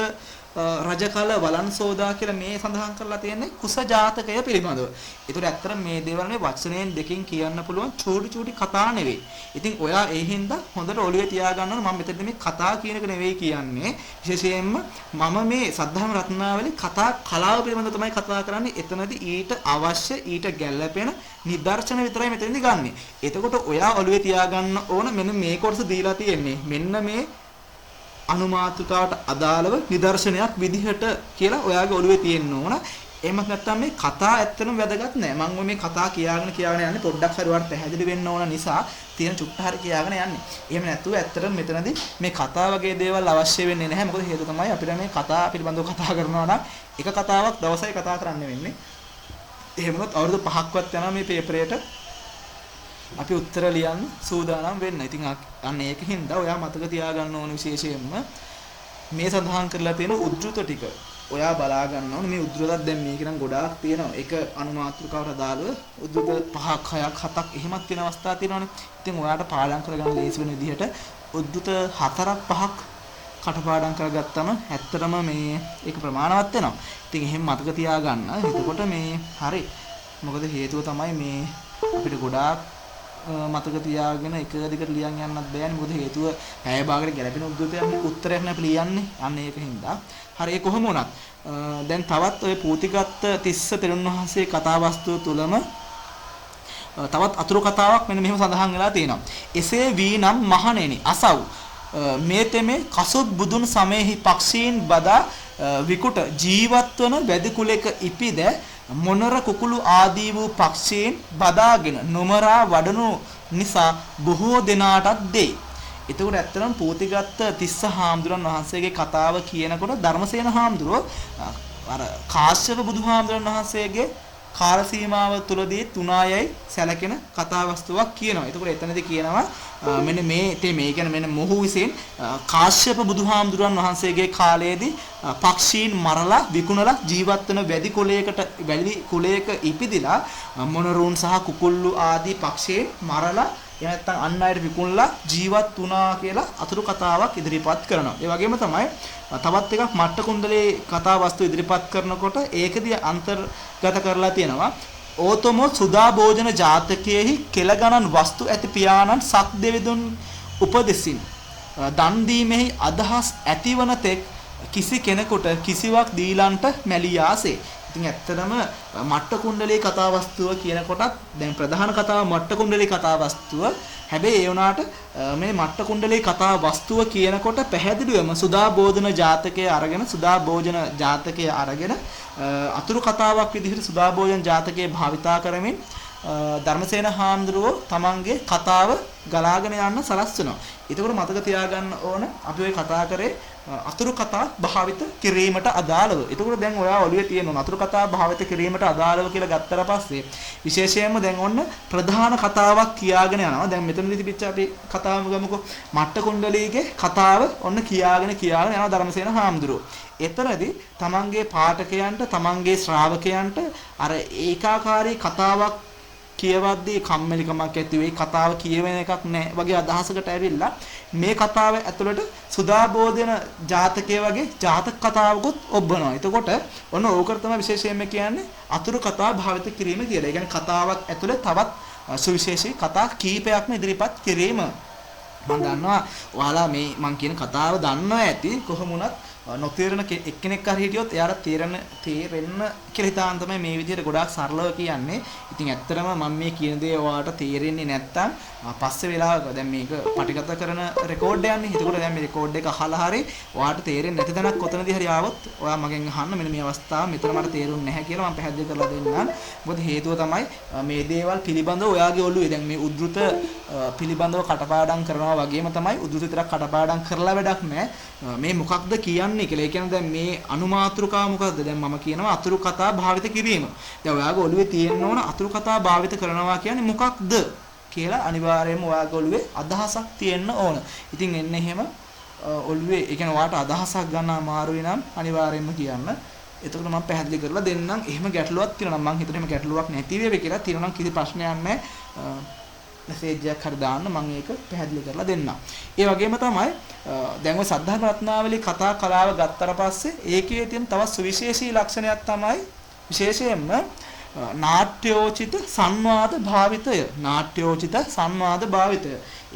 රජකල වලන් සෝදා කියලා මේ සඳහන් කරලා තියෙන්නේ කුස ජාතකය පිළිබඳව. ඒතර ඇත්තට මේ දේවල් මේ වචනයෙන් දෙකෙන් කියන්න පුළුවන් චූටි කතා නෙවෙයි. ඉතින් ඔයා ඒ හින්දා හොඳට ඔළුවේ තියාගන්න ඕන මම මෙතනදී මේ කතා කියන එක නෙවෙයි කියන්නේ. විශේෂයෙන්ම මම මේ සද්ධර්ම රත්නාවලී කතා කලාව පිළිබඳව තමයි කතා කරන්නේ. එතනදී ඊට අවශ්‍ය ඊට ගැළපෙන නිදර්ශන විතරයි මෙතනදී ගන්නෙ. එතකොට ඔයා ඔළුවේ තියාගන්න ඕන මෙන්න මේ කොටස දීලා තියෙන්නේ. මෙන්න මේ අනුමාත්‍රකාවට අදාළව නිදර්ශනයක් විදිහට කියලා ඔයාගේ ඔළුවේ තියෙන්න ඕන. එහෙමත් නැත්නම් මේ කතා ඇත්තටම වැදගත් නෑ. මම මේ කතා කියාගෙන යන්නේ පොඩ්ඩක් හරි වට පැහැදිලි වෙන්න ඕන නිසා තියෙන චුට්ට හරි කියාගෙන යන්නේ. එහෙම නැතුව ඇත්තටම මෙතනදී මේ කතා වගේ දේවල් අවශ්‍ය වෙන්නේ නැහැ. මොකද හේතුව තමයි අපිට මේ කතා පිළිබඳව කතා කරනවා නම් එක කතාවක් දවසයි කතා කරන්න වෙන්නේ. එහෙම වුණොත් අවුරුදු 5ක්වත් යනවා මේ පේපරයට අපි උත්තර ලියන්න සූදානම් වෙන්න. ඉතින් අන්න ඒකින්ද ඔයා මතක තියාගන්න ඕන විශේෂයෙන්ම මේ සඳහන් කරලා තියෙන උද්ෘත ටික. ඔයා බලා ගන්න ඕනේ මේ උද්දෘතත් දැන් මේක නම් ගොඩාක් තියෙනවා. ඒක අනුමාත්‍රිකාවට අදාළව උද්දෘත 5ක් 6ක් 7ක් එහෙමත් තියෙන අවස්ථා තියෙනවානේ. ඉතින් ඔයාට පාඩම් කරගන්න ලේසි වෙන විදිහට උද්දෘත 4ක් 5ක් කටපාඩම් කරගත්තම ඇත්තටම මේ ඒක ප්‍රමාණවත් වෙනවා. ඉතින් එහෙම මතක තියාගන්න. එතකොට මේ හරි. මොකද හේතුව තමයි මේ අපිට ගොඩාක් මතක තියාගෙන එක දිගට ලියන් යන්නත් බෑනේ. මොකද හේතුව පැය භාගයට ගැලපෙන උද්දෘතයක් උත්තරයක් නේ අපි ලියන්නේ. අන්න ඒක හින්දා. හරි ඒ කොහොම වුණත් දැන් තවත් ඔය පූතිගත් තිස්ස තෙරුන් වහන්සේ කතාවස්තුව තුලම තවත් අතුරු කතාවක් මෙන්න මෙහෙම සඳහන් වෙලා තියෙනවා. එසේ වී නම් මහණෙනි අසව් මේ තෙමේ කසොත් බුදුන් සමයේහි පක්ෂීන් බදා විකුට ජීවත් වන වැදි කුලයක ඉපිද මොනර කුකුළු ආදී වූ පක්ෂීන් බදාගෙන නොමරා වඩනු නිසා බොහෝ දෙනාටත් දෙයි. එතකොට ඇත්තටම පූතිගත් තිස්ස හාමුදුරන් වහන්සේගේ කතාව කියනකොට ධර්මසේන හාමුදුරුවෝ අර කාශ්‍යප බුදුහාමුදුරන් වහන්සේගේ කාල සීමාව තුලදී 3යි සැලකෙන කතා වස්තුවක් කියනවා. එතකොට එතනදී කියනවා මෙන්න මේ කියන්නේ මෙන්න මොහු විසින් කාශ්‍යප බුදුහාමුදුරන් වහන්සේගේ කාලයේදී පක්ෂීන් මරලා විකුණලා ජීවත් වෙන වැදි කුලයක ඉපිදිලා මොනරුන් සහ කුකුල්ලු ආදී පක්ෂීන් මරලා නැත්තම් අන් අයට විකුණලා ජීවත් වුණා කියලා අතුරු කතාවක් ඉදිරිපත් කරනවා. ඒ වගේම තමයි තවත් එකක් මට්ට කුණ්ඩලේ කතා වස්තු ඉදිරිපත් කරනකොට ඒකදී අන්තර්ගත කරලා තියෙනවා. ඕතමෝ සුදා භෝජන ජාතකයේහි කෙල ගණන් වස්තු ඇති පියාණන් සක් දෙවිඳුන් උපදෙසින් දන් දීමෙහි අදහස් ඇතිවන තෙක් කිසි කෙනෙකුට කිසිවක් දීලන්ට මැලියාසේ. ඉතින් ඇත්තටම මට්ට කුණ්ඩලේ කතා වස්තුව කියනකොටත් දැන් ප්‍රධාන කතාව මට්ට කුණ්ඩලේ කතා වස්තුව. හැබැයි ඒ වුණාට මේ මට්ට කුණ්ඩලේ කතා වස්තුව කියනකොට පැහැදිලිවම සුදා භෝජන ජාතකයේ අරගෙන අතුරු කතාවක් විදිහට සුදා භෝජන ජාතකයේ භාවිතා කරමින් ධර්මසේන හාමුදුරුවෝ තමන්ගේ කතාව ගලාගෙන යන්න සලස්වනවා. ඒකෝර මතක තියාගන්න ඕන අපි ওই කතා කරේ අතුරු කතා භාවිත කිරීමට අදාළව. ඒකෝර දැන් ඔයා ඔළුවේ තියෙන අතුරු කතා භාවිත කිරීමට අදාළව කියලා ගත්තට පස්සේ විශේෂයෙන්ම දැන් ඔන්න ප්‍රධාන කතාවක් කියාගෙන යනවා. දැන් මෙතනදී තිබිච්ච අපි කතාවම ගමුකෝ. මට්ට කුණ්ඩලීගේ කතාව ඔන්න කියාගෙන යනවා ධර්මසේන හාමුදුරුවෝ. එතරම්දී තමන්ගේ පාඨකයන්ට තමන්ගේ ශ්‍රාවකයන්ට අර ඒකාකාරී කතාවක් කියවද්දී කම්මැලිකමක් ඇති වෙයි, කතාව කියවෙන එකක් නැහැ වගේ අදහසකට ඇවිල්ලා මේ කතාව ඇතුළට සුදා භෝජන ජාතකයේ වගේ ජාතක කතාවකුත් ඔබනවා. එතකොට ඔන්න ඕකට තමයි විශේෂයෙන්ම කියන්නේ අතුරු කතා භාවිත කිරීම කියලා. ඒ කියන්නේ කතාවක් ඇතුළේ තවත් සුවිශේෂී කතා කීපයක්ම ඉදිරිපත් කිරීම. මම දන්නවා ඔයාලා මේ මම කියන කතාව දන්නවා ඇති. කොහොම වුණත් නොතේරෙන එක්කෙනෙක් හරි හිටියොත් එයාට තේරෙන්න කියලා හිතාන තමයි මේ විදිහට ගොඩාක් සරලව කියන්නේ. ඉතින් ඇත්තටම මම මේ කියන දේ ඔයාලට තේරෙන්නේ නැත්තම් පස්සේ වෙලාවක දැන් මේක පටිගත කරන රෙකෝඩ් එකක් නේ. ඒකෝට දැන් මේ රෙකෝඩ් එක අහලා හරි ඔයාලට තේරෙන්නේ නැති තැනක් කොතනදී හරි ආවොත් ඔයා මගෙන් අහන්න මෙන්න මේ අවස්ථාව මෙතන මට තේරුන්නේ නැහැ කියලා මම පැහැදිලි කරලා දෙන්නම්. මොකද හේතුව තමයි මේ දේවල් පිළිබඳව ඔයාගේ ඔළුවේ දැන් මේ උද්දෘත පිළිබඳව කටපාඩම් කරනවා වගේම තමයි උද්දෘත විතරක් කටපාඩම් කරලා වැඩක් නැහැ. මේ මොකක්ද කියන්නේ කියලා. ඒ කියන්නේ දැන් මේ අනුමාත්‍රිකාව මොකද්ද? දැන් මම කියනවා අතුරු කතා භාවිත කිරීම. දැන් ඔයාගේ ඔළුවේ තියෙන්න ඕන අතුරු කතා භාවිත කරනවා කියන්නේ මොකක්ද කියලා අනිවාර්යයෙන්ම ඔයාගේ ඔළුවේ අදහසක් තියෙන්න ඕන. ඉතින් එන්න එහෙම ඔළුවේ ඒ කියන්නේ ඔයාට අදහසක් ගන්න අමාරුයි නම් අනිවාර්යයෙන්ම කියන්න. එතකොට මම පැහැදිලි කරලා දෙන්නම්. එහෙම ගැටලුවක් තියෙනවා නම් මම හිතන්නේ එහෙම ගැටලුවක් නැති වේවි කියලා. තියෙනවා නම් කිසි ප්‍රශ්නයක් නැහැ. මෙසේජ් එකක් හරි දාන්න මම ඒක පැහැදිලි කරලා දෙන්නම්. ඒ වගේම තමයි දැන් ඔය සද්ධර්ම රත්නාවලී කතා කලාව ගත්තට පස්සේ ඒකේ තියෙන තවත් සුවිශේෂී ලක්ෂණයක් තමයි විශේෂයෙන්ම නාට්‍යෝචිත සංවාද භාවිතය. නාට්‍යෝචිත සංවාද භාවිතය.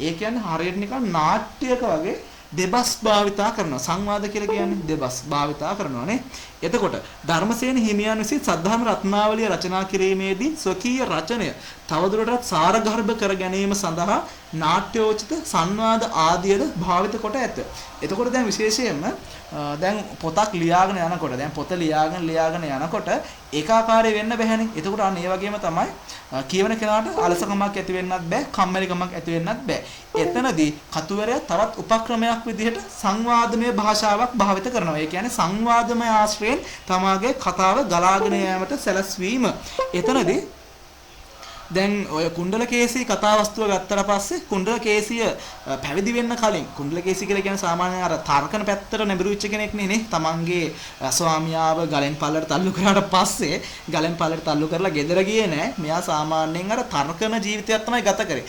ඒ කියන්නේ හරියට නිකන් නාට්‍යයක වගේ දෙබස් භාවිතා කරනවා. සංවාද කියලා කියන්නේ දෙබස් භාවිතා කරනවානේ. එතකොට ධර්මසේන හිමියන් විසින් සද්ධර්ම රත්නාවලිය රචනා කිරීමේදී ස්වකීය රචනය තවදුරටත් සාරගර්භ කර ගැනීම සඳහා නාට්‍යෝචිත සංවාද ආදියද භාවිත කොට ඇත. එතකොට දැන් විශේෂයෙන්ම දැන් පොතක් ලියාගෙන යනකොට දැන් පොත ලියාගෙන යනකොට ඒකාකාරී වෙන්න බැහැනේ. එතකොට අන්න ඒ වගේම තමයි කියවන කෙනාට අලසකමක් ඇති වෙන්නත් බෑ, කම්මැලිකමක් ඇති වෙන්නත් බෑ. එතනදී කතුවරයා තවත් උපක්‍රමයක් විදිහට සංවාදමය භාෂාවක් භාවිත කරනවා. ඒ කියන්නේ සංවාදමය ආශ්‍රයෙන් තමාගේ කතාව ගලාගෙන යාමට සැලැස්වීම. එතනදී දැන් ඔය කුණ්ඩලකේසී කතාවස්තුව ගත්තට පස්සේ කුණ්ඩලකේසිය පැවිදි වෙන්න කලින් කුණ්ඩලකේසී කියලා කියන්නේ සාමාන්‍යයෙන් අර තර්කන පැත්තට නැඹුරු වෙච්ච කෙනෙක් නේ. තමන්ගේ ස්වාමියාව ගලෙන් පල්ලට තල්ලු කරාට පස්සේ ගලෙන් පල්ලට තල්ලු කරලා ගෙදර ගියේ නෑ. මෙයා සාමාන්‍යයෙන් අර තර්කන ජීවිතයක් තමයි ගත කරේ.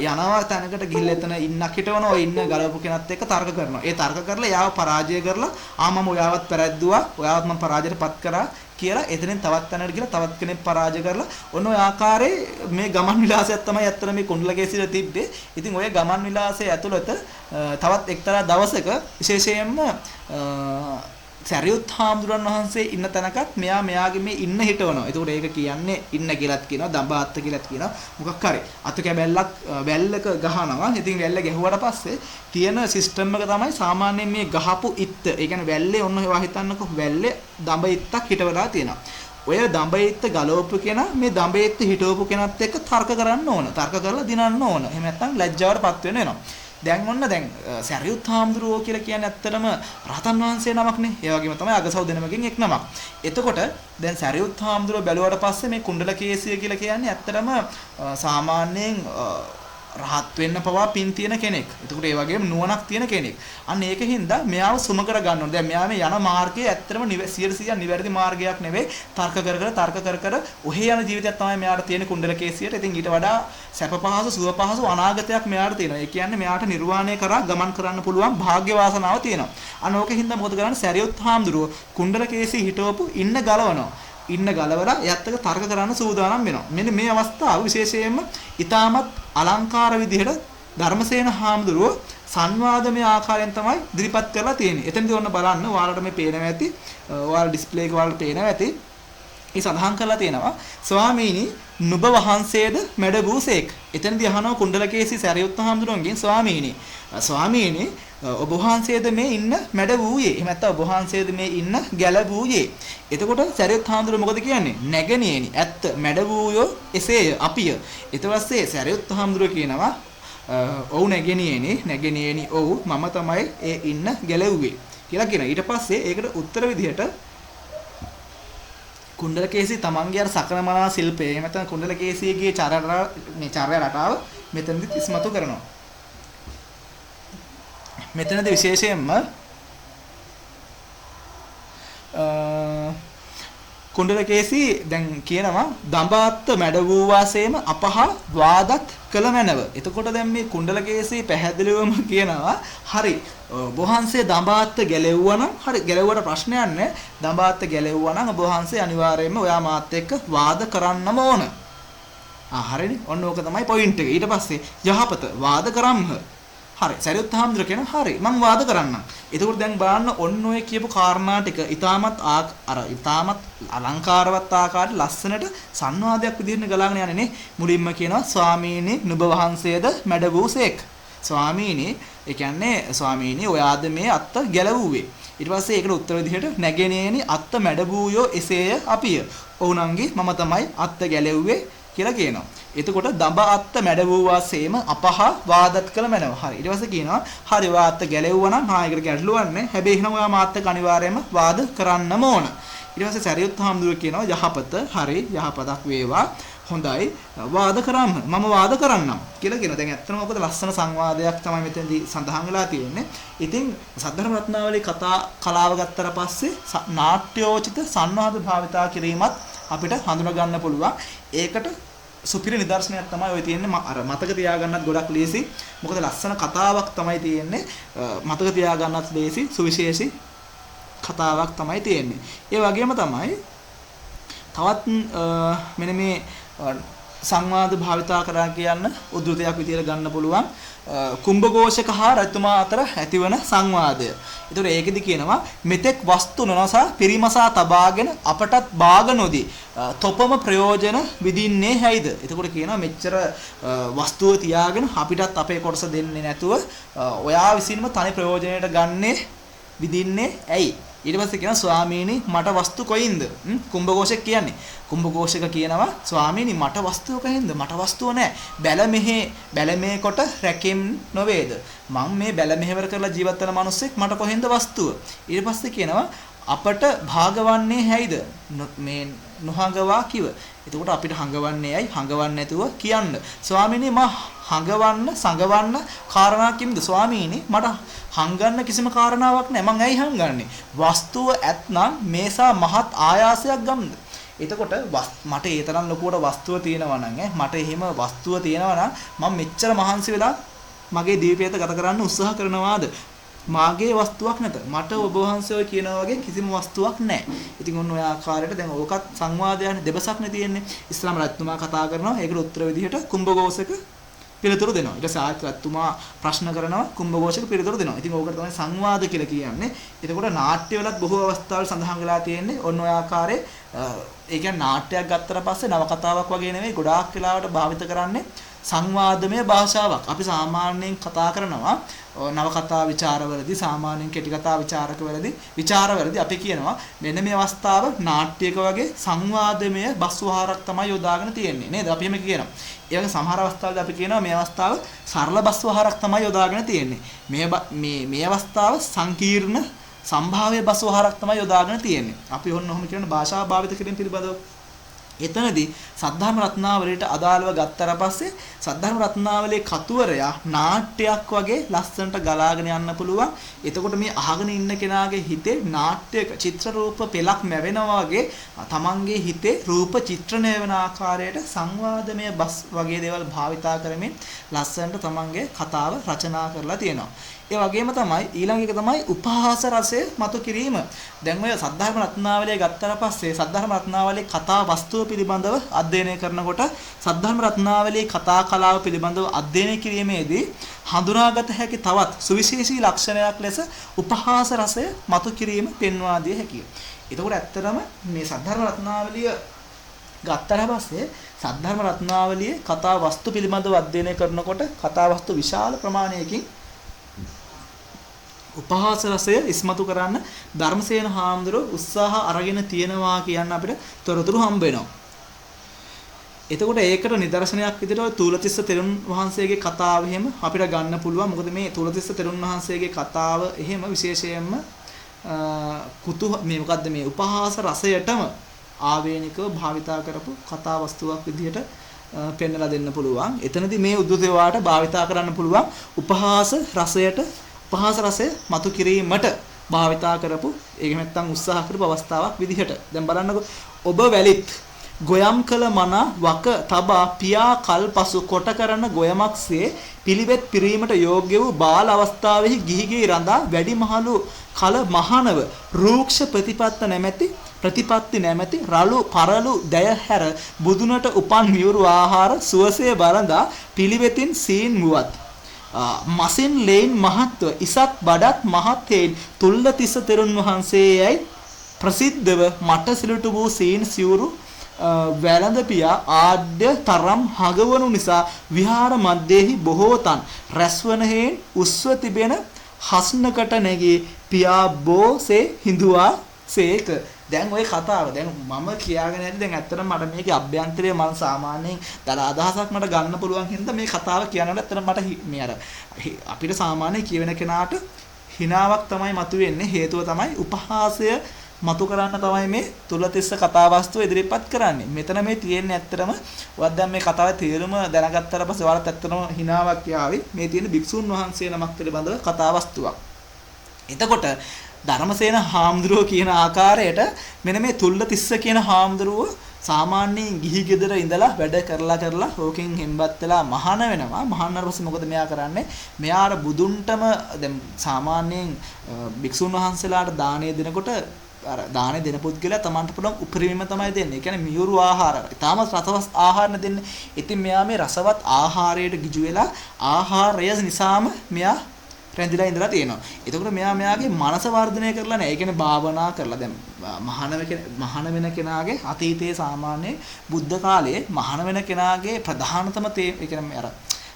යනවා තැනකට ගිහිල්ලා එතන ඉන්නක් හිටවනවා. ඔය ඉන්න ගලවපු කෙනත් එක්ක තර්ක කරනවා. ඒ තර්ක කරලා එයාව පරාජය කරලා මම ඔයාවත් පැරැද්දුවා. ඔයාවත් මම පරාජයටපත් කරා කියලා එතනින් තවත් තැනකට ගිහලා තවත් කෙනෙක් පරාජය කරලා ඔන්න ඔය ආකාරයේ මේ ගමන් විලාසයක් තමයි ඇත්තට මේ කුණ්ඩලකේසීල තිබ්බේ. ඉතින් ඔය ගමන් විලාසයේ ඇතුළත තවත් එක්තරා දවසක විශේෂයෙන්ම සරියුත් හාමුදුරන් වහන්සේ ඉන්න තැනකත් මෙයාගේ මේ ඉන්න හිටවනවා. ඒකට ඒක කියන්නේ ඉන්න කියලාත් කියනවා, දඹාත්ත කියලාත් කියනවා. මොකක් හරි අත කැබැල්ලක් වැල්ලක ගහනවා. ඉතින් වැල්ල ගැහුවට පස්සේ තියෙන සිස්ටම් එක තමයි සාමාන්‍යයෙන් මේ ගහපු ඉත්ත. ඒ කියන්නේ වැල්ලේ ඔන්න ඔයවා හිතන්නකෝ වැල්ලේ දඹ ඉත්තක් හිටවලා තියෙනවා. ඔය දඹ ඉත්ත ගලවපු කෙනා මේ දඹ ඉත්ත හිටවපු කෙනත් එක්ක තර්ක කරන්න ඕන. තර්ක කරලා දිනන්න ඕන. එහෙම නැත්නම් ලැජ්ජාවටපත් වෙන්න වෙනවා. දැන් සරියුත් හාමුදුරුවෝ කියලා කියන්නේ ඇත්තටම රහතන් වහන්සේ නමක්නේ. ඒ වගේම තමයි අගසව් දෙනමකින් එක් නමක්. එතකොට දැන් සරියුත් හාමුදුරුවෝ බැලුවට පස්සේ මේ කුණ්ඩලකේසිය කියලා කියන්නේ ඇත්තටම සාමාන්‍යයෙන් රහත් වෙන්න පවා පින් තියෙන කෙනෙක්. එතකොට ඒ වගේම නුවණක් තියෙන කෙනෙක්. අන්න ඒකින්ද මෙයාව සුම කර ගන්න ඕනේ. දැන් මෙයා මේ යන මාර්ගය ඇත්තටම 100% නිවැරදි මාර්ගයක් නෙවෙයි. තර්ක කර ඔහේ යන ජීවිතයක් තමයි මෙයාට තියෙන කුණ්ඩලකේසියට. ඉතින් ඊට වඩා සැප පහසු සුව පහසු අනාගතයක් මෙයාට තියෙනවා. ඒ කියන්නේ මෙයාට නිර්වාණය කරා ගමන් කරන්න පුළුවන් වාග්ය වාසනාව තියෙනවා. අන්න ඕකෙන්ද මොකද කරන්නේ? සරියුත් හාමුදුරුවෝ කුණ්ඩලකේසී හිටවපු ඉන්න ගලවනවා. ඉන්න ගලවලා එයත් එක්ක තර්ක කරන්න සූදානම් වෙනවා. මෙන්න මේ අවස්ථාව විශේෂයෙන්ම ඊටමත් අලංකාර විදිහට ධර්මසේන හාමුදුරුවෝ සංවාදමය ආකාරයෙන් තමයි ඉදිරිපත් කරලා තියෙන්නේ. එතනදී ඔන්න බලන්න ඔයාලට මේ පේනවා ඇති. ඔයාලා ඩිස්ප්ලේ එක ඔයාලට පේනවා ඇති. ඒ සඳහන් කරලා තියෙනවා ස්වාමීනි නුඹ වහන්සේද මැඩබූසේක්. එතනදී අහනවා කුණ්ඩලකේසී සරියුත් හාමුදුරුවන්ගෙන් ස්වාමීනි ඔබ වහන්සේද මේ ඉන්න මැඩ වූයේ. එහෙම නැත්නම් ඔබ වහන්සේද මේ ඉන්න ගැල වූයේ. එතකොට සරියුත් හාමුදුරුවෝ මොකද කියන්නේ? නැගණියනි. ඇත්ත මැඩ වූයෝ එසේය අපිය. ඊට පස්සේ සරියුත් හාමුදුරුවෝ කියනවා ඔව් නැගණියනි ඔව් මම තමයි ඒ ඉන්න ගැලවුවේ කියලා කියනවා. ඊට පස්සේ ඒකට උත්තර විදිහට කුණ්ඩලකේසී තමන්ගේ අර සකලමනා ශිල්පය එහෙම නැත්නම් කුණ්ඩලකේසීගේ චර්ය රටාව මෙතනදිත් ඉස්මතු කරනවා. මෙතනදී විශේෂයෙන්ම කුණ්ඩලකේසී දැන් කියනවා දඹාත්ත මැඩ වූ වාසේම අපහා වාදත් කළ මැනව. එතකොට දැන් මේ කුණ්ඩලකේසී පැහැදිලිවම කියනවා හරි ඔබ වහන්සේ දඹාත්ත ගැලෙව්වා නම් හරි ගැලෙව්වට ප්‍රශ්නයක් නැහැ. දඹාත්ත ගැලෙව්වා නම් ඔබ වහන්සේ අනිවාර්යයෙන්ම ඔයා මාත් එක්ක වාද කරන්නම ඕන. හරිනේ. ඔන්න ඕක තමයි පොයින්ට් එක. ඊට පස්සේ යහපත වාද කරම්හ. හරි සරියුත් හාමුදුරුවෝ කියනවා හරි මම වාද කරන්නම්. එතකොට දැන් බලන්න ඔන්න ඔය කියපු කාරණා ටික ඊටමත් අලංකාරවත් ආකාරයට ලස්සනට සංවාදයක් විදිහට ගලාගෙන යන්නේ නේ. මුලින්ම කියනවා ස්වාමීනි නුඹ වහන්සේද මැඩ වූසේක්. ස්වාමීනි ඔයාද මේ අත්ත ගැලවුවේ. ඊට පස්සේ ඒකට උත්තර විදිහට නැගෙනේනි අත්ත මැඩ වූයෝ එසේය අපිය. ඔවුනංගි මම තමයි අත්ත ගැලවුවේ කියලා කියනවා. එතකොට දඹ අත්ත මැඩ වූ වාසේම අපහ වාදත් කළ මැනව. හරි. ඊට පස්සේ කියනවා හරි වාත්ත ගැලෙව්වා නම් ඒකට ගැටලුවක් නැහැ. හැබැයි එහෙනම් ඔයා මාත් එක්ක අනිවාර්යයෙන්ම වාද කරන්නම ඕන. ඊට පස්සේ සරියුත් හාමුදුරුවෝ කියනවා යහපත හරි යහපතක් වේවා. හොඳයි වාද කරන්න. මම වාද කරන්නම් කියලා කියනවා. දැන් ඇත්තටම මොකද ලස්සන සංවාදයක් තමයි මෙතනදී සඳහන් වෙලා තියෙන්නේ. ඉතින් සද්ධර්ම රත්නාවලී කතා කලාව ගත්තට පස්සේ නාට්‍යෝචිත සංවාද භාවිතා කිරීමත් අපිට හඳුනා ගන්න පුළුවන්. ඒකට සුපිරි නිදර්ශනයක් තමයි ඔය තියෙන්නේ. අර මතක තියාගන්නත් ගොඩක් ලේසි. මොකද ලස්සන කතාවක් තමයි තියෙන්නේ. මතක තියාගන්නත් ලේසි. සුවිශේෂී කතාවක් තමයි තියෙන්නේ. ඒ වගේම තමයි තවත් මෙන්න මේ සංවාද භාවිතා කරා කියන්න උද්දෘතයක් විදියට ගන්න පුළුවන්. කුම්භඝෝෂක හා රජතුමා අතර ඇතිවන සංවාදය. ඒතකොට ඒකෙදි කියනවා මෙතෙක් වස්තු නොනසා පිරිමසා තබාගෙන අපටත් භාග නොදී තොපම ප්‍රයෝජන විදින්නේ හැයිද? එතකොට කියනවා මෙච්චර වස්තුව තියාගෙන අපිටත් අපේ කොටස දෙන්නේ නැතුව ඔයා විසින්ම තනි ප්‍රයෝජනයට ගන්නේ විදින්නේ ඇයි? ඊට පස්සේ කියනවා ස්වාමීනි මට වස්තු කොයින්ද? කුම්භඝෝෂක කියන්නේ. කුම්භඝෝෂක කියනවා ස්වාමීනි මට වස්තුව කොහෙන්ද? මට වස්තුව නැහැ. බැල මේ කොට රැකෙම් නොවේද? මම මේ බැල මෙහෙවර කරලා ජීවත් වෙන මිනිස්සෙක් මට කොහෙන්ද වස්තුව? ඊට පස්සේ කියනවා අපට භාගවන්නේ හැයිද? මේ නොහඟවා කිව. එතකොට අපිට හඟවන්නේ ඇයි? හඟවන්නේ නැතුව කියන්න. ස්වාමීනි මම හඟවන්න සංගවන්න කාරණා කිම්ද? ස්වාමීනි මට හංගන්න කිසිම කාරණාවක් නැහැ. මං ඇයි හංගන්නේ? වස්තුව ඇත්නම් මේසා මහත් ආයාසයක් ගන්නද? එතකොට මට ඒ තරම් ලොකුවට වස්තුව තියෙනවා නම් මට එහෙම වස්තුව තියෙනවා නම් මම මෙච්චර මහන්සි වෙලා මගේ දීපේත ගත කරන්න උත්සාහ කරනවාද? මාගේ වස්තුවක් නැත. මට ඔබ වහන්සේ ඔය කියනවා වගේ කිසිම වස්තුවක් නැහැ. ඉතින් ඔන්න ඔය ආකාරයට දැන් ඕකත් සංවාදයන් දෙබසක්නේ තියෙන්නේ. ඉස්ලාම රජතුමා කතා කරනවා. ඒකට උත්තර විදිහට කුම්භඝෝෂක පිළිතුරු දෙනවා. ඊට සාත් රජතුමා ප්‍රශ්න කරනවා කුම්භඝෝෂක පිළිතුරු දෙනවා. ඉතින් ඕකට තමයි සංවාද කියලා කියන්නේ. එතකොට නාට්‍යවලත් බොහෝ අවස්ථාවල සඳහන් වෙලා තියෙන්නේ ඔන්න ඔය ආකාරයේ ඒ කියන්නේ නාට්‍යයක් ගත්තට පස්සේ නවකතාවක් වගේ නෙවෙයි ගොඩාක් වෙලාවට භාවිත කරන්නේ සංවාදමය භාෂාවක්. අපි සාමාන්‍යයෙන් කතා කරනවා නවකතා ਵਿਚාරවලදී සාමාන්‍යයෙන් කෙටි කතා විචාරවලදී අපි කියනවා මෙන්න මේ අවස්ථාව නාට්‍යයක වගේ සංවාදමය බස්වහරක් තමයි යොදාගෙන තියෙන්නේ නේද? අපි එහෙම කියනවා. ඒ වගේ සමහර අවස්ථාවලදී අපි කියනවා මේ අවස්ථාව සරල බස්වහරක් තමයි යොදාගෙන තියෙන්නේ. මේ අවස්ථාව සංකීර්ණ සම්භාව්‍ය බස්වහරක් තමයි යොදාගෙන තියෙන්නේ. අපි ඔන්න ඔහොම කියන භාෂා භාවිත කිරීම පිළිබඳව එතනදී සද්ධර්ම රත්නාවලියට අදාළව ගත්තට පස්සේ සද්ධර්ම රත්නාවලියේ කතුවරයා නාට්‍යයක් වගේ ලස්සනට ගලාගෙන යන්න පුළුවන්. එතකොට මේ අහගෙන ඉන්න කෙනාගේ හිතේ නාට්‍යක චිත්‍ර රූප පෙළක් මැවෙනවා වගේ තමන්ගේ හිතේ රූප චිත්‍රණය වෙන ආකාරයට සංවාදමය බස් වගේ දේවල් භාවිතා කරමින් ලස්සනට තමන්ගේ කතාව රචනා කරලා තියෙනවා. ඒ වගේම තමයි ඊළඟ එක තමයි උපහාස රසය මතු කිරීම. දැන් ඔය සද්ධර්ම රත්නාවලිය ගත්තට පස්සේ සද්ධර්ම රත්නාවලියේ කතා වස්තුව පිළිබඳව අධ්‍යයනය කරනකොට සද්ධර්ම රත්නාවලියේ කතා කලාව පිළිබඳව අධ්‍යයනය කිරීමේදී හඳුනාගත හැකි තවත් සුවිශේෂී ලක්ෂණයක් ලෙස උපහාස රසය මතු කිරීම පෙන්වා දිය හැකියි. එතකොට ඇත්තටම මේ සද්ධර්ම රත්නාවලිය ගත්තට පස්සේ සද්ධර්ම රත්නාවලියේ කතා වස්තු පිළිබඳව අධ්‍යයනය කරනකොට කතා වස්තු විශාල ප්‍රමාණයකින් උපහාස රසය ඉස්මතු කරන්න ධර්මසේන හාමුදුරුවෝ උත්සාහ අරගෙන තියෙනවා කියන්න අපිට තොරතුරු හම්බ වෙනවා. එතකොට ඒකට නිදර්ශනයක් විදිහට ඔය තූලතිස්ස තෙරුන් වහන්සේගේ කතාව එහෙම අපිට ගන්න පුළුවන්. මොකද මේ තූලතිස්ස තෙරුන් වහන්සේගේ කතාව එහෙම විශේෂයෙන්ම මේ මොකද්ද මේ උපහාස රසයටම ආවේනිකව භාවිතා කරපු කතා වස්තුවක් විදිහට පෙන්වලා දෙන්න පුළුවන්. එතනදී මේ උද්දේශයට භාවිතා කරන්න පුළුවන් උපහාස රසය මතු කිරීමට භාවිතා කරපු ඒක නැත්තම් උත්සාහ කරපු අවස්ථාවක් විදිහට. දැන් බලන්නකො ඔබ වැලිත් ගොයම් කළ මන වක තබා පියා කල්පසු කොට කරන ගොයමක්සේ පිළිවෙත් පිරීමට යෝග්‍ය වූ බාල අවස්ථාවෙහි ගිහිගේ රඳා වැඩිමහලු කල මහනව රූක්ෂ ප්‍රතිපත්ති නැමැති රළු පරළු දැය හැර බුදුනට උපන් මියුරු ආහාර සුවසේ බලඳා පිළිවෙතින් සීන් වුවත් මසින් ලේන් මහත්ව ඉසත් බඩත් මහත් හේන් තුල්ලතිස්ස තෙරුන් වහන්සේයයි ප්‍රසිද්ධව මට සිලුටු වූ සීන් සිවුරු වැළඳ පියා ආඩ්‍ය තරම් හගවනු නිසා විහාර මැදෙහි බොහෝ තන් රැස්වන හේන් උස්ව තිබෙන හස්නකට නැගී පියා බෝසේ හිඳුවා සේක. දැන් ওই කතාව දැන් මම කියාගෙන යන්නේ දැන් ඇත්තටම මට මේකේ අභ්‍යන්තරය මම සාමාන්‍යයෙන් දල අදහසක් මට ගන්න පුළුවන් හින්දා මේ කතාව කියනකොට ඇත්තටම මට මේ අර අපිට සාමාන්‍ය කියවෙන කෙනාට හිනාවක් තමයි මතුවෙන්නේ. හේතුව තමයි උපහාසය මතු කරන්න තමයි මේ තුලතිස්ස කතාවස්තුව ඉදිරිපත් කරන්නේ. මෙතන මේ තියෙන්නේ ඇත්තටම ඔයත් දැන් මේ කතාවේ තේරුම දැනගත්තට පස්සේ ඔයාලට ඇත්තටම හිනාවක් යාවි. මේ තියෙන භික්ෂුන් වහන්සේ නමක් පිළිබඳව කතාවස්තුවක්. එතකොට ධර්මසේන හාමුදුරුවෝ කියන ආකාරයට මෙන්න මේ තුල්ලතිස්ස කියන හාමුදුරුවෝ සාමාන්‍යයෙන් ගිහි ගෙදර ඉඳලා වැඩ කරලා ඕකෙන් හෙම්බත් වෙලා මහාන වෙනවා. මහානට පස්සේ මොකද මෙයා කරන්නේ? මෙයාට බුදුන්ටම දැන් සාමාන්‍යයෙන් භික්ෂුන් වහන්සේලාට දානය දෙනකොට අර දානේ දෙන පුද්ගලයා තමන්ට පුළුවන් උපරිමම තමයි දෙන්නේ. ඒ කියන්නේ මියුරු ආහාර. ඊටාම රසවත් ආහාර දෙන්නේ. ඉතින් මෙයා මේ රසවත් ආහාරයට ගිජු වෙලා ආහාරය නිසාම මෙයා රැඳිලා ඉඳලා තියෙනවා. එතකොට මෙයාගේ මනස වර්ධනය කරලා නැහැ. ඒ කියන්නේ භාවනා කරලා දැන් මහාන වෙන කෙනාගේ අතීතයේ සාමාන්‍ය බුද්ධ කාලයේ මහාන වෙන කෙනාගේ ප්‍රධානතම ඒ කියන්නේ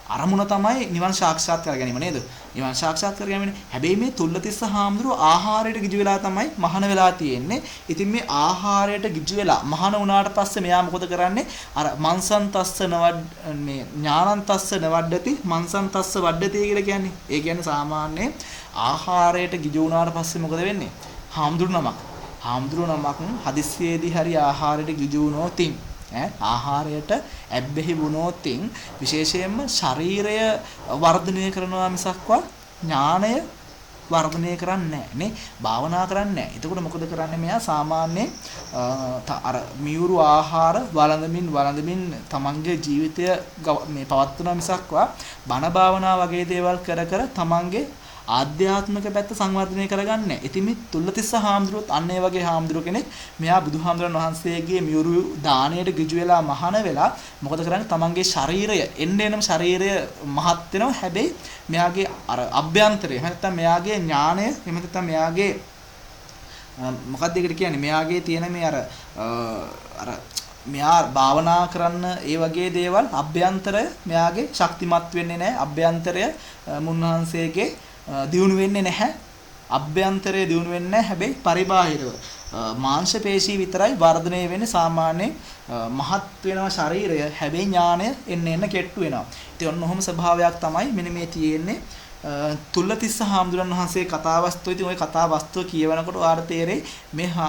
අරමුණ තමයි නිවන් සාක්ෂාත් කර ගැනීම නේද? නිවන් සාක්ෂාත් කර ගැනීම. හැබැයි මේ තුල්ලතිස්ස හාමුදුරුවෝ ආහාරයට ගිජු වෙලා තමයි මහාන වෙලා තියෙන්නේ. ඉතින් මේ ආහාරයට ගිජු වෙලා මහාන වුණාට පස්සේ මෙයා මොකද කරන්නේ? අර මන්සන්තස්ස මේ ඥානන්තස්ස නවඩ්ඩති මන්සන්තස්ස වඩ්ඩති කියලා කියන්නේ. ඒ කියන්නේ සාමාන්‍ය ආහාරයට ගිජු වුණාට පස්සේ මොකද වෙන්නේ? හාමුදුරු නමක් හාමුදුරුවෝ නමක් හදිස්සියේදී හරි ආහාරයට ගිජු වුණොතින් ආහාරයට ඇබ්බැහි වුණොතින් විශේෂයෙන්ම ශරීරය වර්ධනය කරනවා මිසක්වා ඥාණය වර්ධනය කරන්නේ නැහැ නේ භාවනා කරන්නේ නැහැ. එතකොට මොකද කරන්නේ මෙයා සාමාන්‍යයෙන් අර මියුරු ආහාර වළඳමින් තමන්ගේ ජීවිතය මේ පවත්වන මිසක්වා බණ භාවනා වගේ දේවල් කර තමන්ගේ ආධ්‍යාත්මික පැත්ත සංවර්ධනය කරගන්නේ නැහැ. ඉතින් මේ තුල්ලතිස්ස හාමුදුරුවොත් අන්න ඒ වගේ හාමුදුරුව කෙනෙක් මෙයා බුදුහාමුදුරන් වහන්සේගේ මියුරු දාණයට ගිජු වෙලා මහාන වෙලා මොකද කරන්නේ තමන්ගේ ශරීරය එන්නෙම ශරීරය මහත් වෙනවා. හැබැයි මෙයාගේ අර අභ්‍යන්තරය එහෙම නැත්නම් මෙයාගේ ඥාණය එහෙම නැත්නම් මෙයාගේ මොකක්ද ඒකට කියන්නේ මෙයාගේ තියෙන මේ අර මෙයා භාවනා කරන්න ඒ වගේ දේවල් අභ්‍යන්තරය මෙයාගේ ශක්තිමත් වෙන්නේ නැහැ. අභ්‍යන්තරය මුන්වහන්සේගේ දියුණු වෙන්නේ නැහැ. අභ්‍යන්තරය දියුණු වෙන්නේ නැහැ. හැබැයි පරිබාහිරව මාංශ පේශී විතරයි වර්ධනය වෙන්නේ. සාමාන්‍යයෙන් මහත් වෙනවා ශරීරය. හැබැයි ඥානය එන්න කෙට්ටු වෙනවා. ඉතින් ඔන්න ඔහොම ස්වභාවයක් තමයි මෙන්න මේ තියෙන්නේ. තුල්ලතිස්ස හාමුදුරන් වහන්සේ කතාවස්තුව. ඉතින් ওই කතාවස්තුව කියවනකොට ඔයාලට තේරෙයි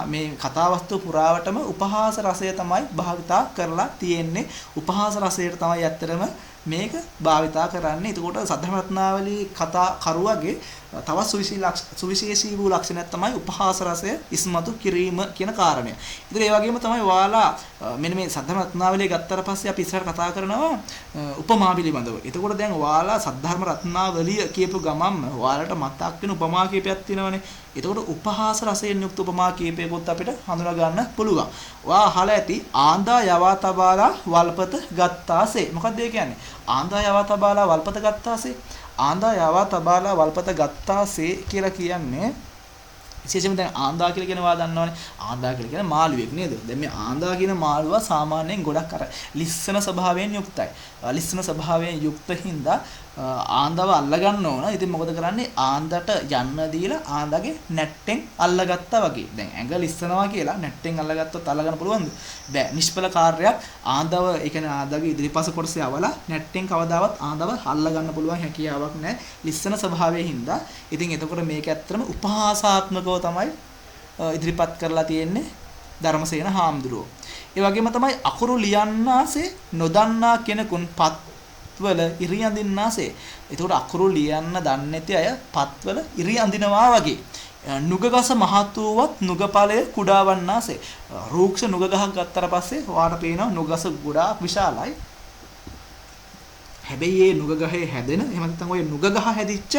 මේ කතාවස්තුව පුරාවටම උපහාස රසය තමයි භාවිතා කරලා තියෙන්නේ. උපහාස රසයට තමයි ඇත්තටම මේක භාවිතා කරන්නේ. එතකොට සද්ධර්ම රත්නාවලී කතා කරුවගේ තවත් සුවිශේෂී වූ ලක්ෂණයක් තමයි උපහාස රසය ඉස්මතු කිරීම කියන කාරණය. ඉතින් ඒ වගේම තමයි ඔයාලා මෙන්න මේ සද්ධර්ම රත්නාවලිය ගත්තට පස්සේ අපි ඉස්සරහට කතා කරනවා උපමා පිළිබඳව. එතකොට දැන් ඔයාලා සද්ධර්ම රත්නාවලිය කියපු ගමන්ම ඔයාලට මතක් වෙන උපමා කීපයක් තියෙනවනේ. එතකොට උපහාස රසයෙන් යුක්ත උපමා කීපයකොත් අපිට හඳුනා ගන්න පුළුවන්. ඔයා අහලා ඇති ආන්දා යවා තබාලා වල්පත ගත්තාසේ. මොකක්ද ඒ කියන්නේ? ආන්දා යවා තබාලා වල්පත ගත්තාසේ. ආන්දා යවා තබාලා වල්පත ගත්තාසේ කියලා කියන්නේ විශේෂයෙන්ම දැන් ආන්දා කියලා කියනවා දන්නවනේ. ආන්දා කියලා කියන්නේ මාළුවෙක් නේද? දැන් මේ ආන්දා කියන මාළුවා සාමාන්‍යයෙන් ගොඩක් අර ලිස්සන ස්වභාවයෙන් යුක්තයි. ලිස්සන ස්වභාවයෙන් යුක්ත හින්දා ආන්දව අල්ලගන්න ඕන. ඉතින් මොකද කරන්නේ? ආන්දට යන්න දීලා ආන්දගේ නැට්ටෙන් අල්ලගත්තා වගේ. දැන් ඇඟ ලිස්සනවා කියලා නැට්ටෙන් අල්ලගත්තොත් අල්ලගන්න පුළුවන්ද? බෑ. නිෂ්ඵල කාර්යයක්. ආන්දව ඒ කියන්නේ ආන්දගේ ඉදිරිපස කොටසේ අවලා නැට්ටෙන් කවදාවත් ආන්දව අල්ලගන්න පුළුවන් හැකියාවක් නැහැ. ලිස්සන ස්වභාවයෙන් හින්දා. ඉතින් එතකොට මේක ඇත්තටම උපහාසාත්මකව තමයි ඉදිරිපත් කරලා තියෙන්නේ ධර්මසේන හාමුදුරුවෝ. ඒ වගේම තමයි අකුරු ලියන්නාසේ නොදන්නා කෙනෙකුන් පත්වල ඉරි අඳින්නාසේ. ඒකට අකුරු ලියන්න දන්නේ නැති අය පත්වල ඉරි අඳිනවා වගේ. නුගගස මහත් වූවත් නුගපලය කුඩා වන්නාසේ. රූක්ෂ නුග ගහක් ගත්තට පස්සේ ඔයාලට පේනවා නුගස ගොඩාක් විශාලයි. හැබැයි මේ නුග ගහේ හැදෙන එහෙම නැත්නම් ඔය නුග ගහ හැදිච්ච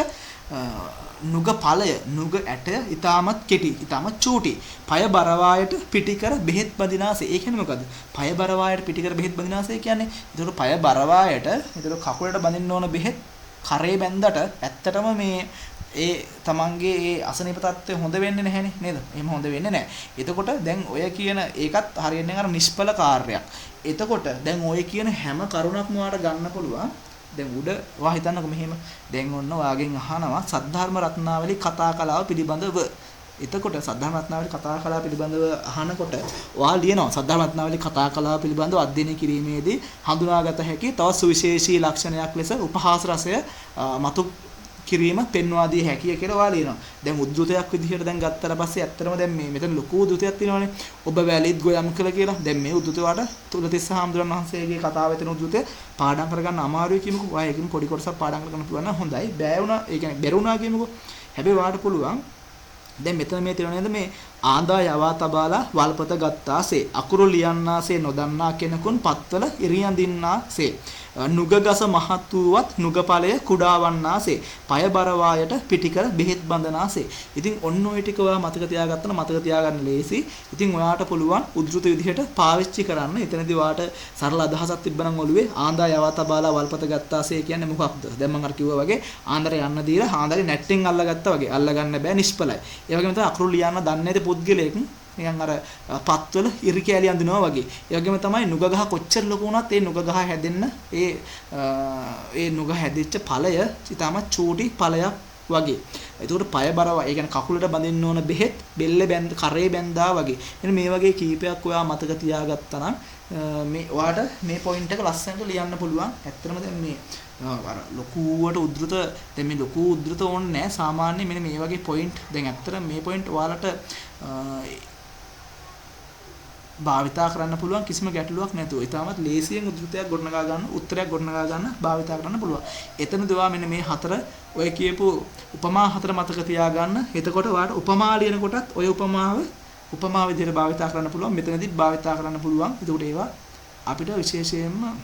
නුග ඵලය නුග ඇට ඊටමත් කෙටි ඊටමත් චූටි පය බරවායට පිටිකර බෙහෙත් බඳිනාසේ. ඒ කියන්නේ මොකද්ද? පය බරවායට පිටිකර බෙහෙත් බඳිනාසේ කියන්නේ ඒතකොට පය බරවායට ඒතකොට කකුලට බඳින්න ඕන බෙහෙත් කරේ බැන්දට ඇත්තටම මේ ඒ තමන්ගේ ඒ අසනීප තත්ත්වය හොඳ වෙන්නේ නැහැනේ නේද? එහෙම හොඳ වෙන්නේ නැහැ. එතකොට දැන් ඔය කියන ඒකත් හරියන්නේ අර නිෂ්ඵල කාර්යයක්. එතකොට දැන් ඔය කියන හැම කරුණක්ම ඔයාලට ගන්න පුළුවන්. දැන් උඩ ඔයා හිතන්නකො මෙහෙම. දැන් ඔන්න ඔයාගෙන් අහනවා සද්ධර්ම රත්නාවලි කතා කලාව පිළිබඳව. එතකොට සද්ධර්ම රත්නාවලි කතා කලාව පිළිබඳව අහනකොට ඔයා ලියනවා සද්ධර්ම රත්නාවලි කතා කලාව පිළිබඳව අධ්‍යයනය කිරීමේදී හඳුනාගත හැකි තවත් සුවිශේෂී ලක්ෂණයක් ලෙස උපහාස රසය මතු කිරීම පෙන්වා දී හැකිය කියලා ඔයා ලියනවා. දැන් උද්දුතයක් විදිහට දැන් ගත්තට පස්සේ ඇත්තටම දැන් මේ මෙතන ලොකු උද්දුතයක් තියෙනවානේ. ඔබ වැලිත් ගොයම් කළ කියලා. දැන් මේ උද්දුතේ වාට තුලතිස්ස හාමුදුරන් වහන්සේගේ කතාවේ තියෙන උද්දුතේ පාඩම් කරගන්න අමාරුයි කියමුකෝ. ඔයා ඒකෙන් පොඩි කොටසක් පාඩම් කරගන්න පුළුවන් නම් හොඳයි. බෑ වුණා, ඒ කියන්නේ බැරුණා කියමුකෝ. හැබැයි වාට පුළුවන්. දැන් මෙතන මේ තියෙන නේද මේ ආන්දා යවා තබාලා වල්පත ගත්තාසේ අකුරු ලියන්නාසේ නොදන්නා කෙනෙකුන් පත්වල ඉරියඳින්නාසේ නුගගස මහත් වූවත් නුගපලය කුඩා වන්නාසේ පය බරවායට පිටිකර බෙහෙත් බඳනාසේ. ඉතින් ඔන්න ඔය ටික ඔයා මතක තියාගත්තා නම් මතක තියාගන්න ලේසි. ඉතින් ඔයාට පුළුවන් උද්ෘත විදිහට පාවිච්චි කරන්න. එතනදී ඔයාට සරල අදහසක් තිබ්බනම් ඔළුවේ ආන්දා යවා තබාලා වල්පත ගත්තාසේ කියන්නේ මොකක්ද? දැන් මම අර කිව්වා වගේ ආන්දර යන්න දීලා ආන්දරේ නැට්ටෙන් අල්ලගත්තා වගේ. අල්ලගන්න බෑ නිෂ්පලයි. ඒ වගේම තමයි අකුරු ලියන්න දන්නේ නැති පුද්ගලයෙක් නිකන් අර පත්වල ඉරි කැලිය අඳිනවා වගේ. ඒ වගේම තමයි නුග ගහ කොච්චර ලොකු වුණත් ඒ නුග ගහ හැදෙන්න ඒ නුග හැදිච්ච ඵලය ඊටමත් චූටි ඵලයක් වගේ. ඒකට පය බරව ඒ කියන්නේ කකුලට බඳින්න ඕන බෙහෙත් බෙල්ල බැඳ කරේ බැඳා වගේ. එන්න මේ වගේ කීපයක් ඔයා මතක තියාගත්තා නම් මේ ඔයාට මේ පොයින්ට් එක ලස්සනට ලියන්න පුළුවන්. ඇත්තටම දැන් මේ අර ලොකුවට උද්දෘත දැන් මේ ලොකු උද්දෘත ඕනේ නැහැ. සාමාන්‍ය මෙන්න මේ වගේ පොයින්ට් දැන් ඇත්තට මේ පොයින්ට් ඔයාලට භාවිතා කරන්න පුළුවන් කිසිම ගැටලුවක් නැතුව. ඊටමත් ලේසියෙන් උද්ෘතයක් ගොඩනගා ගන්න, උත්තරයක් ගොඩනගා ගන්න භාවිතා කරන්න පුළුවන්. එතනදී ඔයා මෙන්න මේ හතර ඔය කියපු උපමා හතර මතක තියාගන්න. එතකොට ඔයාලට උපමා ලියන කොටත් ඔය උපමා විදිහට භාවිතා කරන්න පුළුවන්. මෙතනදිත් භාවිතා කරන්න පුළුවන්. එතකොට ඒවා අපිට විශේෂයෙන්ම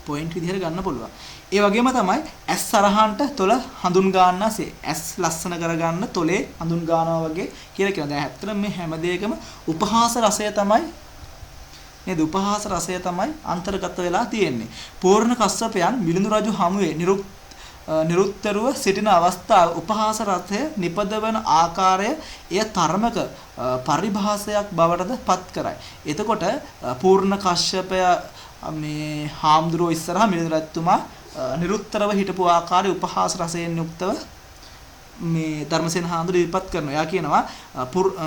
පොයින්ට් විදිහට ගන්න පුළුවන්. ඒ වගේම තමයි ඇස් සරහන්ට තොල හඳුන් ගන්නාසේ ඇස් ලස්සන කරගන්න තොලේ හඳුන් ගන්නවා වගේ කියලා කියනවා. දැන් ඇත්තට මේ හැම දෙයකම උපහාස රසය තමයි නේද? උපහාස රසය තමයි අන්තර්ගත වෙලා තියෙන්නේ. පූර්ණ කස්සපයන් මිලිඳු රජු හමුවේ නිරුත්තරුව සිටින අවස්ථාව උපහාස රසය නිපදවන ආකාරය එය තරමක පරිභාෂයක් බවටද පත් කරයි. එතකොට පූර්ණ කශ්‍යපය මේ හාමුදුරුවෝ ඉස්සරහා මිලිඳු රජතුමා නිරුත්තරව හිටපු ආකාරය උපහාස රසයෙන් යුක්තව මේ ධර්මසේන හාමුදුරුවෝ ඉදිරිපත් කරනවා. එයා කියනවා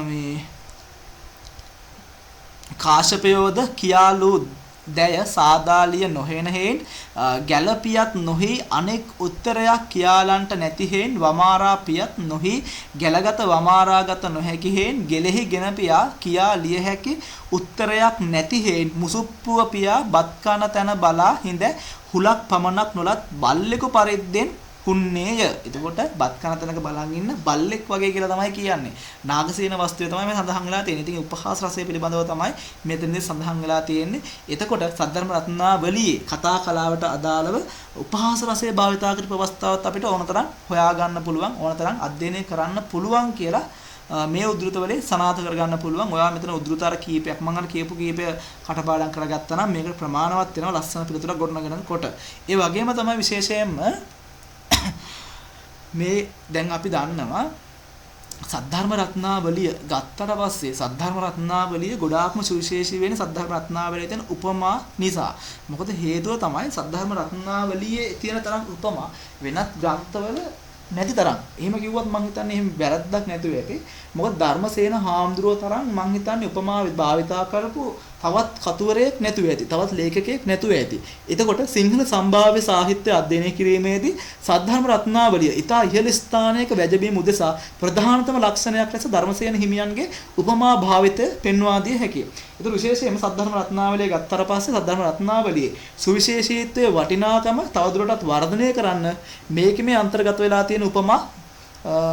මේ කාශ්‍යපයෝද කියාලු දැය සාදාලිය නොහෙන හේන් ගැලපියත් නොහි අනෙක් උත්තරයක් කියාලන්ට නැති හේන් වමාරා පියත් නොහි ගැලගත වමාරාගත නොහැකි හේන් ගෙලෙහි ගෙන පියා කියා ලිය හැකි උත්තරයක් නැති හේන් මුසුප්පුව පියා බත් කන තැන බලා හිඳ හුලක් පමණක් නොලත් බල්ලෙකු පරිද්දෙන් හුන්නේය. එතකොට බත් කන තැනක බලන් ඉන්න බල්ලෙක් වගේ කියලා තමයි කියන්නේ. නාගසේන වස්තුවේ තමයි මේ සඳහන් වෙලා තියෙන්නේ. ඉතින් උපහාස රසය පිළිබඳව තමයි මෙතනදී සඳහන් වෙලා තියෙන්නේ. එතකොට සද්ධර්ම රත්නාවලියේ කතා කලාවට අදාළව උපහාස රසය භාවිතා කරපු අවස්ථාවත් අපිට ඕනතරම් හොයා ගන්න පුළුවන්, ඕනතරම් අධ්‍යයනය කරන්න පුළුවන් කියලා මේ උද්ෘතවලේ සනාථ කරගන්න පුළුවන්. ඔයා මෙතන උද්ෘතර කීපයක් මම අර කියපු කීපය කටපාඩම් කරගත්තා නම් මේක ප්‍රමාණවත් වෙනවා ලස්සන පිළිතුරක් ගොඩනගනකොට. ඒ වගේම තමයි විශේෂයෙන්ම මේ දැන් අපි දන්නවා සද්ධර්ම රත්නාවලිය ගත්තට පස්සේ සද්ධර්ම රත්නාවලිය ගොඩාක්ම සුවිශේෂී වෙන්නේ සද්ධර්ම රත්නාවලියේ තියෙන උපමා නිසා. මොකද හේතුව තමයි සද්ධර්ම රත්නාවලියේ තියෙන තරම් උපමා වෙනත් ග්‍රන්ථවල නැති තරම්. එහෙම කිව්වත් මං හිතන්නේ එහෙම වැරද්දක් නැතුව ඇති. මොකද ධර්මසේන හාමුදුරුවෝ තරම් මං හිතන්නේ උපමා භාවිතා කරපු තවත් කතුවරයෙක් නැතුව ඇති. තවත් ලේඛකයෙක් නැතුව ඇති. එතකොට සිංහල සම්භාව්‍ය සාහිත්‍ය අධ්‍යයනය කිරීමේදී සද්ධර්ම රත්නාවලිය ඊට ඉහළ ස්ථානයක වැජබීම උදෙසා ප්‍රධානතම ලක්ෂණයක් ලෙස ධර්මසේන හිමියන්ගේ උපමා භාවිතය පෙන්වා දිය හැකියි. ඒතර විශේෂයෙන්ම සද්ධර්ම රත්නාවලිය ගත්තට පස්සේ සද්ධර්ම රත්නාවලියේ සුවිශේෂීත්වයේ වටිනාකම තවදුරටත් වර්ධනය කරන්න මේකේ මේ අන්තර්ගත වෙලා තියෙන උපමා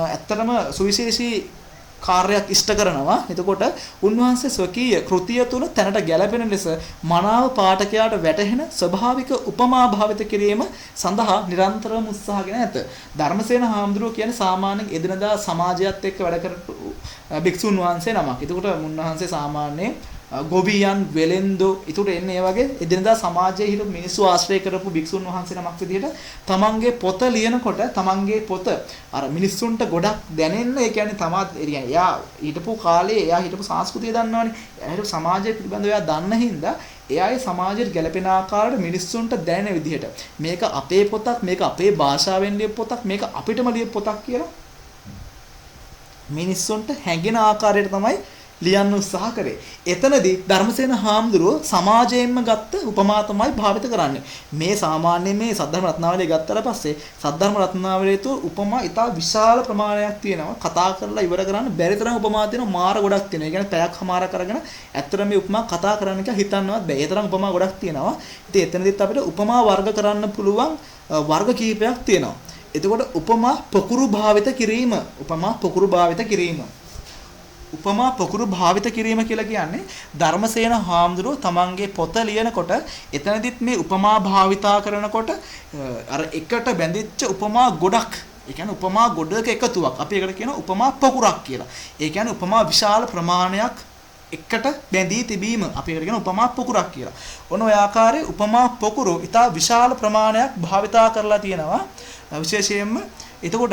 ඇත්තටම සුවිශේෂී කාර්යයක් ඉෂ්ට කරනවා. එතකොට උන්වහන්සේ ස්වකීය කෘතිය තුල තැනට ගැලපෙන ලෙස මනාව පාඨකයාට වැටහෙන ස්වභාවික උපමා භාවිත කිරීම සඳහා නිරන්තරව උත්සාහගෙන ඇත. ධර්මසේන හාමුදුරුවෝ කියන්නේ සාමාන්‍යයෙන් එදිනදා සමාජයත් එක්ක වැඩ කරපු භික්ෂුන් වහන්සේ නමක්. එතකොට උන්වහන්සේ සාමාන්‍යයෙන් ගොවියන් වෙලෙන්දෝ ඊටට එන්නේ ඒ වගේ එදිනදා සමාජයේ හිටපු මිනිස්සු ආශ්‍රය කරපු භික්ෂුන් වහන්සේ නමක් විදිහට තමන්ගේ පොත ලියනකොට තමන්ගේ පොත අර මිනිස්සුන්ට ගොඩක් දැනෙන්න ඒ කියන්නේ එයා හිටපු කාලේ එයා හිටපු සංස්කෘතිය දන්නවනේ එයා හිටපු සමාජය පිළිබඳව එයා දන්න හින්දා එයාගේ සමාජයට ගැලපෙන ආකාරයට මිනිස්සුන්ට දැනෙන විදිහට මේක අපේ පොතක් මේක අපේ භාෂාවෙන් ලියපු පොතක් මේක අපිටම ලියපු පොතක් කියලා මිනිස්සුන්ට හැඟෙන ආකාරයට තමයි ලියන්න උත්සාහ කරේ. එතනදී ධර්මසේන හාමුදුරුවෝ සමාජයෙන්ම ගත්ත උපමා තමයි භාවිත කරන්නේ. මේ සාමාන්‍ය මේ සද්ධර්ම රත්නාවලිය ගත්තට පස්සේ සද්ධර්ම රත්නාවලියේ තු උපමා ඉතා විශාල ප්‍රමාණයක් තියෙනවා. කතා කරලා ඉවර කරන්න බැරි තරම් උපමා තියෙනවා. මාර ගොඩක් තියෙනවා. ඒ කියන්නේ පැයක් හමාර කරගෙන ඇත්තට මේ උපමා කතා කරන්න කියලා හිතන්නවත් බැහැ. ඒ තරම් උපමා ගොඩක් තියෙනවා. ඉතින් එතනදිත් අපිට උපමා වර්ග කරන්න පුළුවන් වර්ග කීපයක් තියෙනවා. එතකොට උපමා පොකුරු භාවිත කිරීම උපමා පොකුරු භාවිත කිරීම කියලා කියන්නේ ධර්මසේන හාමුදුරුවෝ තමන්ගේ පොත ලියනකොට එතනදිත් මේ උපමා භාවිතා කරනකොට අර එකට බැඳිච්ච උපමා ගොඩක් ඒ කියන්නේ උපමා ගොඩක එකතුවක් අපි ඒකට කියනවා උපමා පොකුරක් කියලා. ඒ කියන්නේ උපමා විශාල ප්‍රමාණයක් එකට බැඳී තිබීම අපි ඒකට කියන උපමා පොකුරක් කියලා. ඔන්න ඔය ආකාරයේ උපමා පොකුරු ඉතා විශාල ප්‍රමාණයක් භාවිතා කරලා තියෙනවා. විශේෂයෙන්ම එතකොට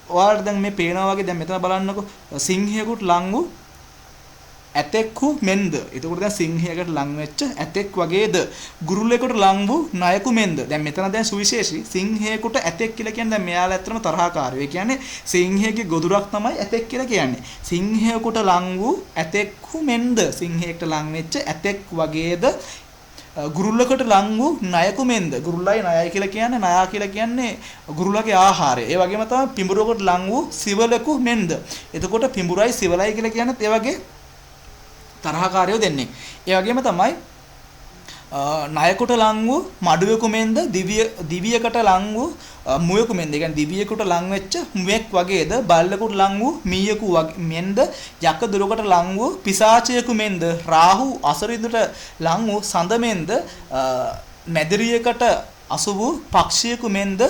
ඔයාලට දැන් මේ පේනවා වගේ දැන් මෙතන බලන්නකෝ සිංහයෙකුට ලං වූ ඇතෙක්හු මෙන්ද. එතකොට දැන් සිංහයකට ලං වෙච්ච ඇතෙක් වගේද ගුරුලෙකුට ලං වූ ණයෙකු මෙන්ද. දැන් මෙතන දැන් සුවිශේෂී සිංහයෙකුට ඇතෙක් කියලා කියන්නේ දැන් මෙයාලා ඇත්තටම තරහකාරයෝ. ඒ කියන්නේ සිංහයේ ගොදුරක් තමයි ඇතෙක් කියලා කියන්නේ. සිංහයෙකුට ලං වූ ඇතෙක්හු මෙන්ද. සිංහයෙක්ට ලං වෙච්ච ඇතෙක් වගේද ගුරුල්ලකට ලං වූ ණයෙකු මෙන්ද. ගුරුල්ලයි ණයයි කියලා කියන්නේ ණයා කියලා කියන්නේ ගුරුල්ලගේ ආහාරය. ඒ වගේම තමයි පිඹුරකට ලං වූ සිවලකු මෙන්ද. එතකොට පිඹුරයි සිවලයි කියලා කියනත් ඒ වගේ තරහකාරයෝ දෙන්නේ. ඒ වගේම තමයි ණයකට ලං වූ මඩුවෙකු මෙන්ද දිවියකට ලං වූ මුවෙකු මෙන්ද. ඒ කියන්නේ දිවියෙකුට ලං වෙච්ච මුවෙක් වගේද බල්ලෙකුට ලං වූ මීයෙකු මෙන්ද යක දුරකට ලං වූ පිසාචයෙකු මෙන්ද රාහු අසරිදුට ලං වූ සඳ මෙන්ද මැදිරියකට අසු වූ පක්ෂියෙකු මෙන්ද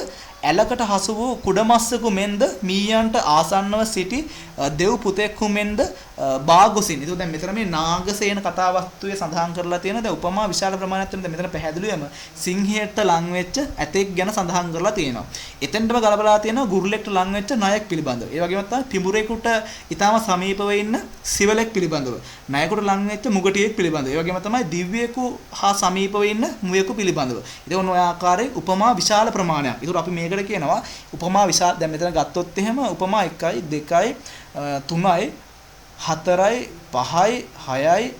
ඇලකට හසු වූ කුඩමස්සෙකු මෙන්ද මීයන්ට ආසන්නව සිටි දෙව් පුතෙක්ු මෙන්ද බාගොසින්. ඒක දැන් මෙතන මේ නාගසේන කතාවස්තුවේ සඳහන් කරලා තියෙන දැන් උපමා විශාල ප්‍රමාණයක් තියෙන. දැන් මෙතන පැහැදිලිවම සිංහයට ලං වෙච්ච ඇතෙක් ගැන සඳහන් කරලා තියෙනවා. එතෙන්ටම ගලපලා තියෙනවා ගුරුලෙක්ට ලං වෙච්ච ණයෙක් පිළිබඳව. ඒ වගේම තමයි පිඹුරේකට ඊටාම සමීපව ඉන්න සිවලෙක් පිළිබඳව. ණයකට ලං වෙච්ච මුගටියෙක් පිළිබඳව. ඒ වගේම තමයි දිව්‍යයෙකු හා සමීපව ඉන්න මුවෙකු පිළිබඳව. ඉතින් ඔන්න ඔය ආකාරයේ උපමා විශාල ප්‍රමාණයක්. ඒතර අපි මේකට කියනවා උපමා විශාල. දැන් මෙතන ගත්තොත් එහෙම උපමා 1යි 2යි 3යි 4යි 5යි 6යි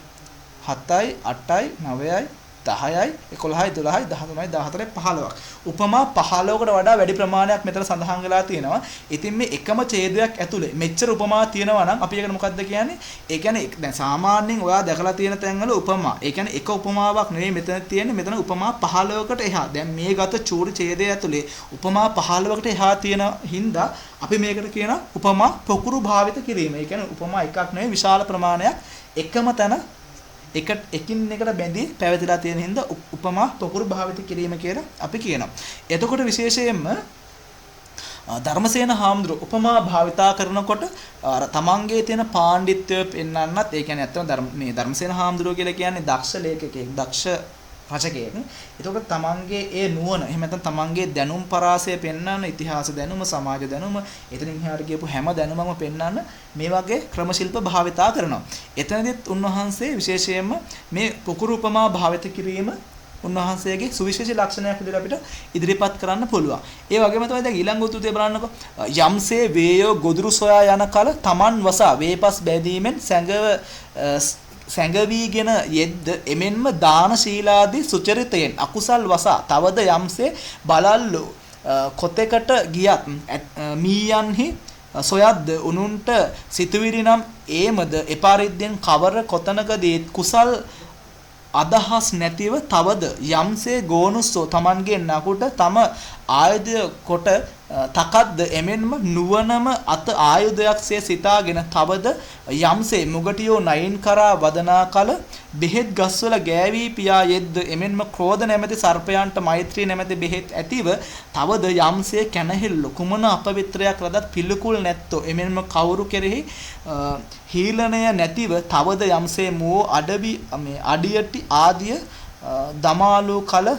7යි 8යි 9යි 10යි 11යි 12යි 13යි 14යි 15ක්. උපමා 15කට වඩා වැඩි ප්‍රමාණයක් මෙතන සඳහන් වෙලා තියෙනවා. ඉතින් මේ එකම ඡේදයක් ඇතුලේ මෙච්චර උපමා තියෙනවා නම් අපි ඒකට මොකද්ද කියන්නේ? ඒ කියන්නේ දැන් සාමාන්‍යයෙන් ඔයා දැකලා තියෙන තැන්වල උපමා. ඒ කියන්නේ එක උපමාවක් නෙවෙයි මෙතන තියෙන්නේ. මෙතන උපමා 15කට එහා. දැන් මේ ගත චූරි ඡේදය ඇතුලේ උපමා 15කට එහා තියෙන හින්දා අපි මේකට කියන උපමා පොකුරු භාවිත කිරීම. ඒ කියන්නේ උපමා එකක් නෙවෙයි විශාල ප්‍රමාණයක් එකම තැන එකින් එකට බැඳී පැවතිලා තියෙන හින්දා උපමා පොකුරු භාවිත කිරීම කියලා අපි කියනවා. එතකොට විශේෂයෙන්ම ධර්මසේන හාමුදුරුවෝ උපමා භාවිතා කරනකොට අර තමන්ගේ තියෙන පාණ්ඩිත්වය පෙන්වන්නත් ඒ කියන්නේ ඇත්තම මේ ධර්මසේන හාමුදුරුවෝ කියලා කියන්නේ දක්ෂ ලේඛකයෙක්, දක්ෂ රචකයෙක්. එතකොට තමන්ගේ ඒ නුවණ එහෙම නැත්නම් තමන්ගේ දැනුම් පරාසය පෙන්වන්න, ඉතිහාස දැනුම, සමාජ දැනුම, එතනින් එහාට ගියපු හැම දැනුමම පෙන්වන්න මේ වගේ ක්‍රමශිල්ප භාවිතා කරනවා. එතනදිත් උන්වහන්සේ විශේෂයෙන්ම මේ පොකුරු උපමා භාවිත කිරීම උන්වහන්සේගේ සුවිශේෂී ලක්ෂණයක් විදිහට අපිට ඉදිරිපත් කරන්න පුළුවන්. ඒ වගේම තමයි දැන් ඊළඟ උතුතේ බලන්නකො යම්සේ වේයෝ ගොදුරු සොයා යන කල තමන් වසා වේපස් බැදීමෙන් සැඟවීගෙන යෙද්ද එමෙන්ම දාන ශීලාදී සුචරිතයෙන් අකුසල් වසා තවද යම්සේ බලල්ලෝ කොතෙකට ගියත් මීයන්හි සොයද්ද උනුන්ට සිතුවිලි නම් ඒමද එපාරිද්දෙන් කවර කොතනකදී කුසල් අදහස් නැතිව තවද යම්සේ ගෝනුස්සෝ තමන්ගේ නකුට තම ආයුධය කොට තකද්ද එමෙන්ම නුවණම අත ආයුධයක්සේ සිතාගෙන තවද යම්සේ මුගටියෝ නයින් කරා වදනා කල බෙහෙත් ගස්වල ගෑවී පියා යෙද්ද එමෙන්ම ක්‍රෝධ නැමැති සර්පයන්ට මෛත්‍රී නැමැති බෙහෙත් ඇතිව තවද යම්සේ කැනහිල්ල කුමන අපවිත්‍රයක් රදත් පිළිකුල් නැත්තෝ එමෙන්ම කවුරු කෙරෙහි හීලණය නැතිව තවද යම්සේ මෝ අඩියටි ආදිය දමාලු කල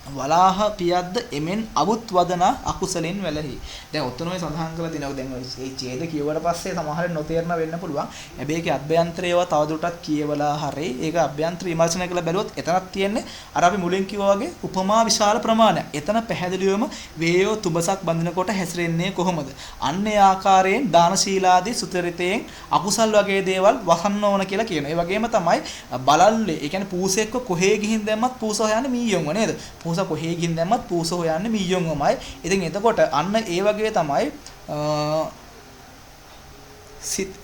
වලාහ පියද්ද එමෙන් අවුත් වදනා අකුසලෙන් වැළහි. දැන් ඔතන ඔය සඳහන් කරලා තියෙනවා. දැන් මේ ඡේද කියවුවට පස්සේ සමහරට නොතේරෙන වෙන්න පුළුවන්. හැබැයි ඒකේ අභ්‍යන්තරයව තවදුරටත් කියවලා හරි ඒක අභ්‍යන්තර විමර්ශනය කරලා බැලුවොත් එතනක් තියෙන්නේ අර අපි මුලින් කිව්වා වගේ උපමා විශාල ප්‍රමාණයක්. එතන පැහැදිලිවම වේයෝ තුඹසක් බඳිනකොට හැසිරෙන්නේ කොහොමද? අන්න ඒ ආකාරයෙන් දානශීලාදී සුතරිතයෙන් අකුසල් වගේ දේවල් වහන්න ඕන කියලා කියනවා. ඒ වගේම තමයි බලල්ලේ. ඒ කියන්නේ පූසෙක්ව කොහේ ගිහින් දැම්මත් පූස හොයන්නේ මීයොන්ව නේද? පූස කොහේ ගිහින් දැම්මත් පූස හොයන්නේ මීයොන්වමයි. ඉතින් එතකොට අන්න ඒ වගේ තමයි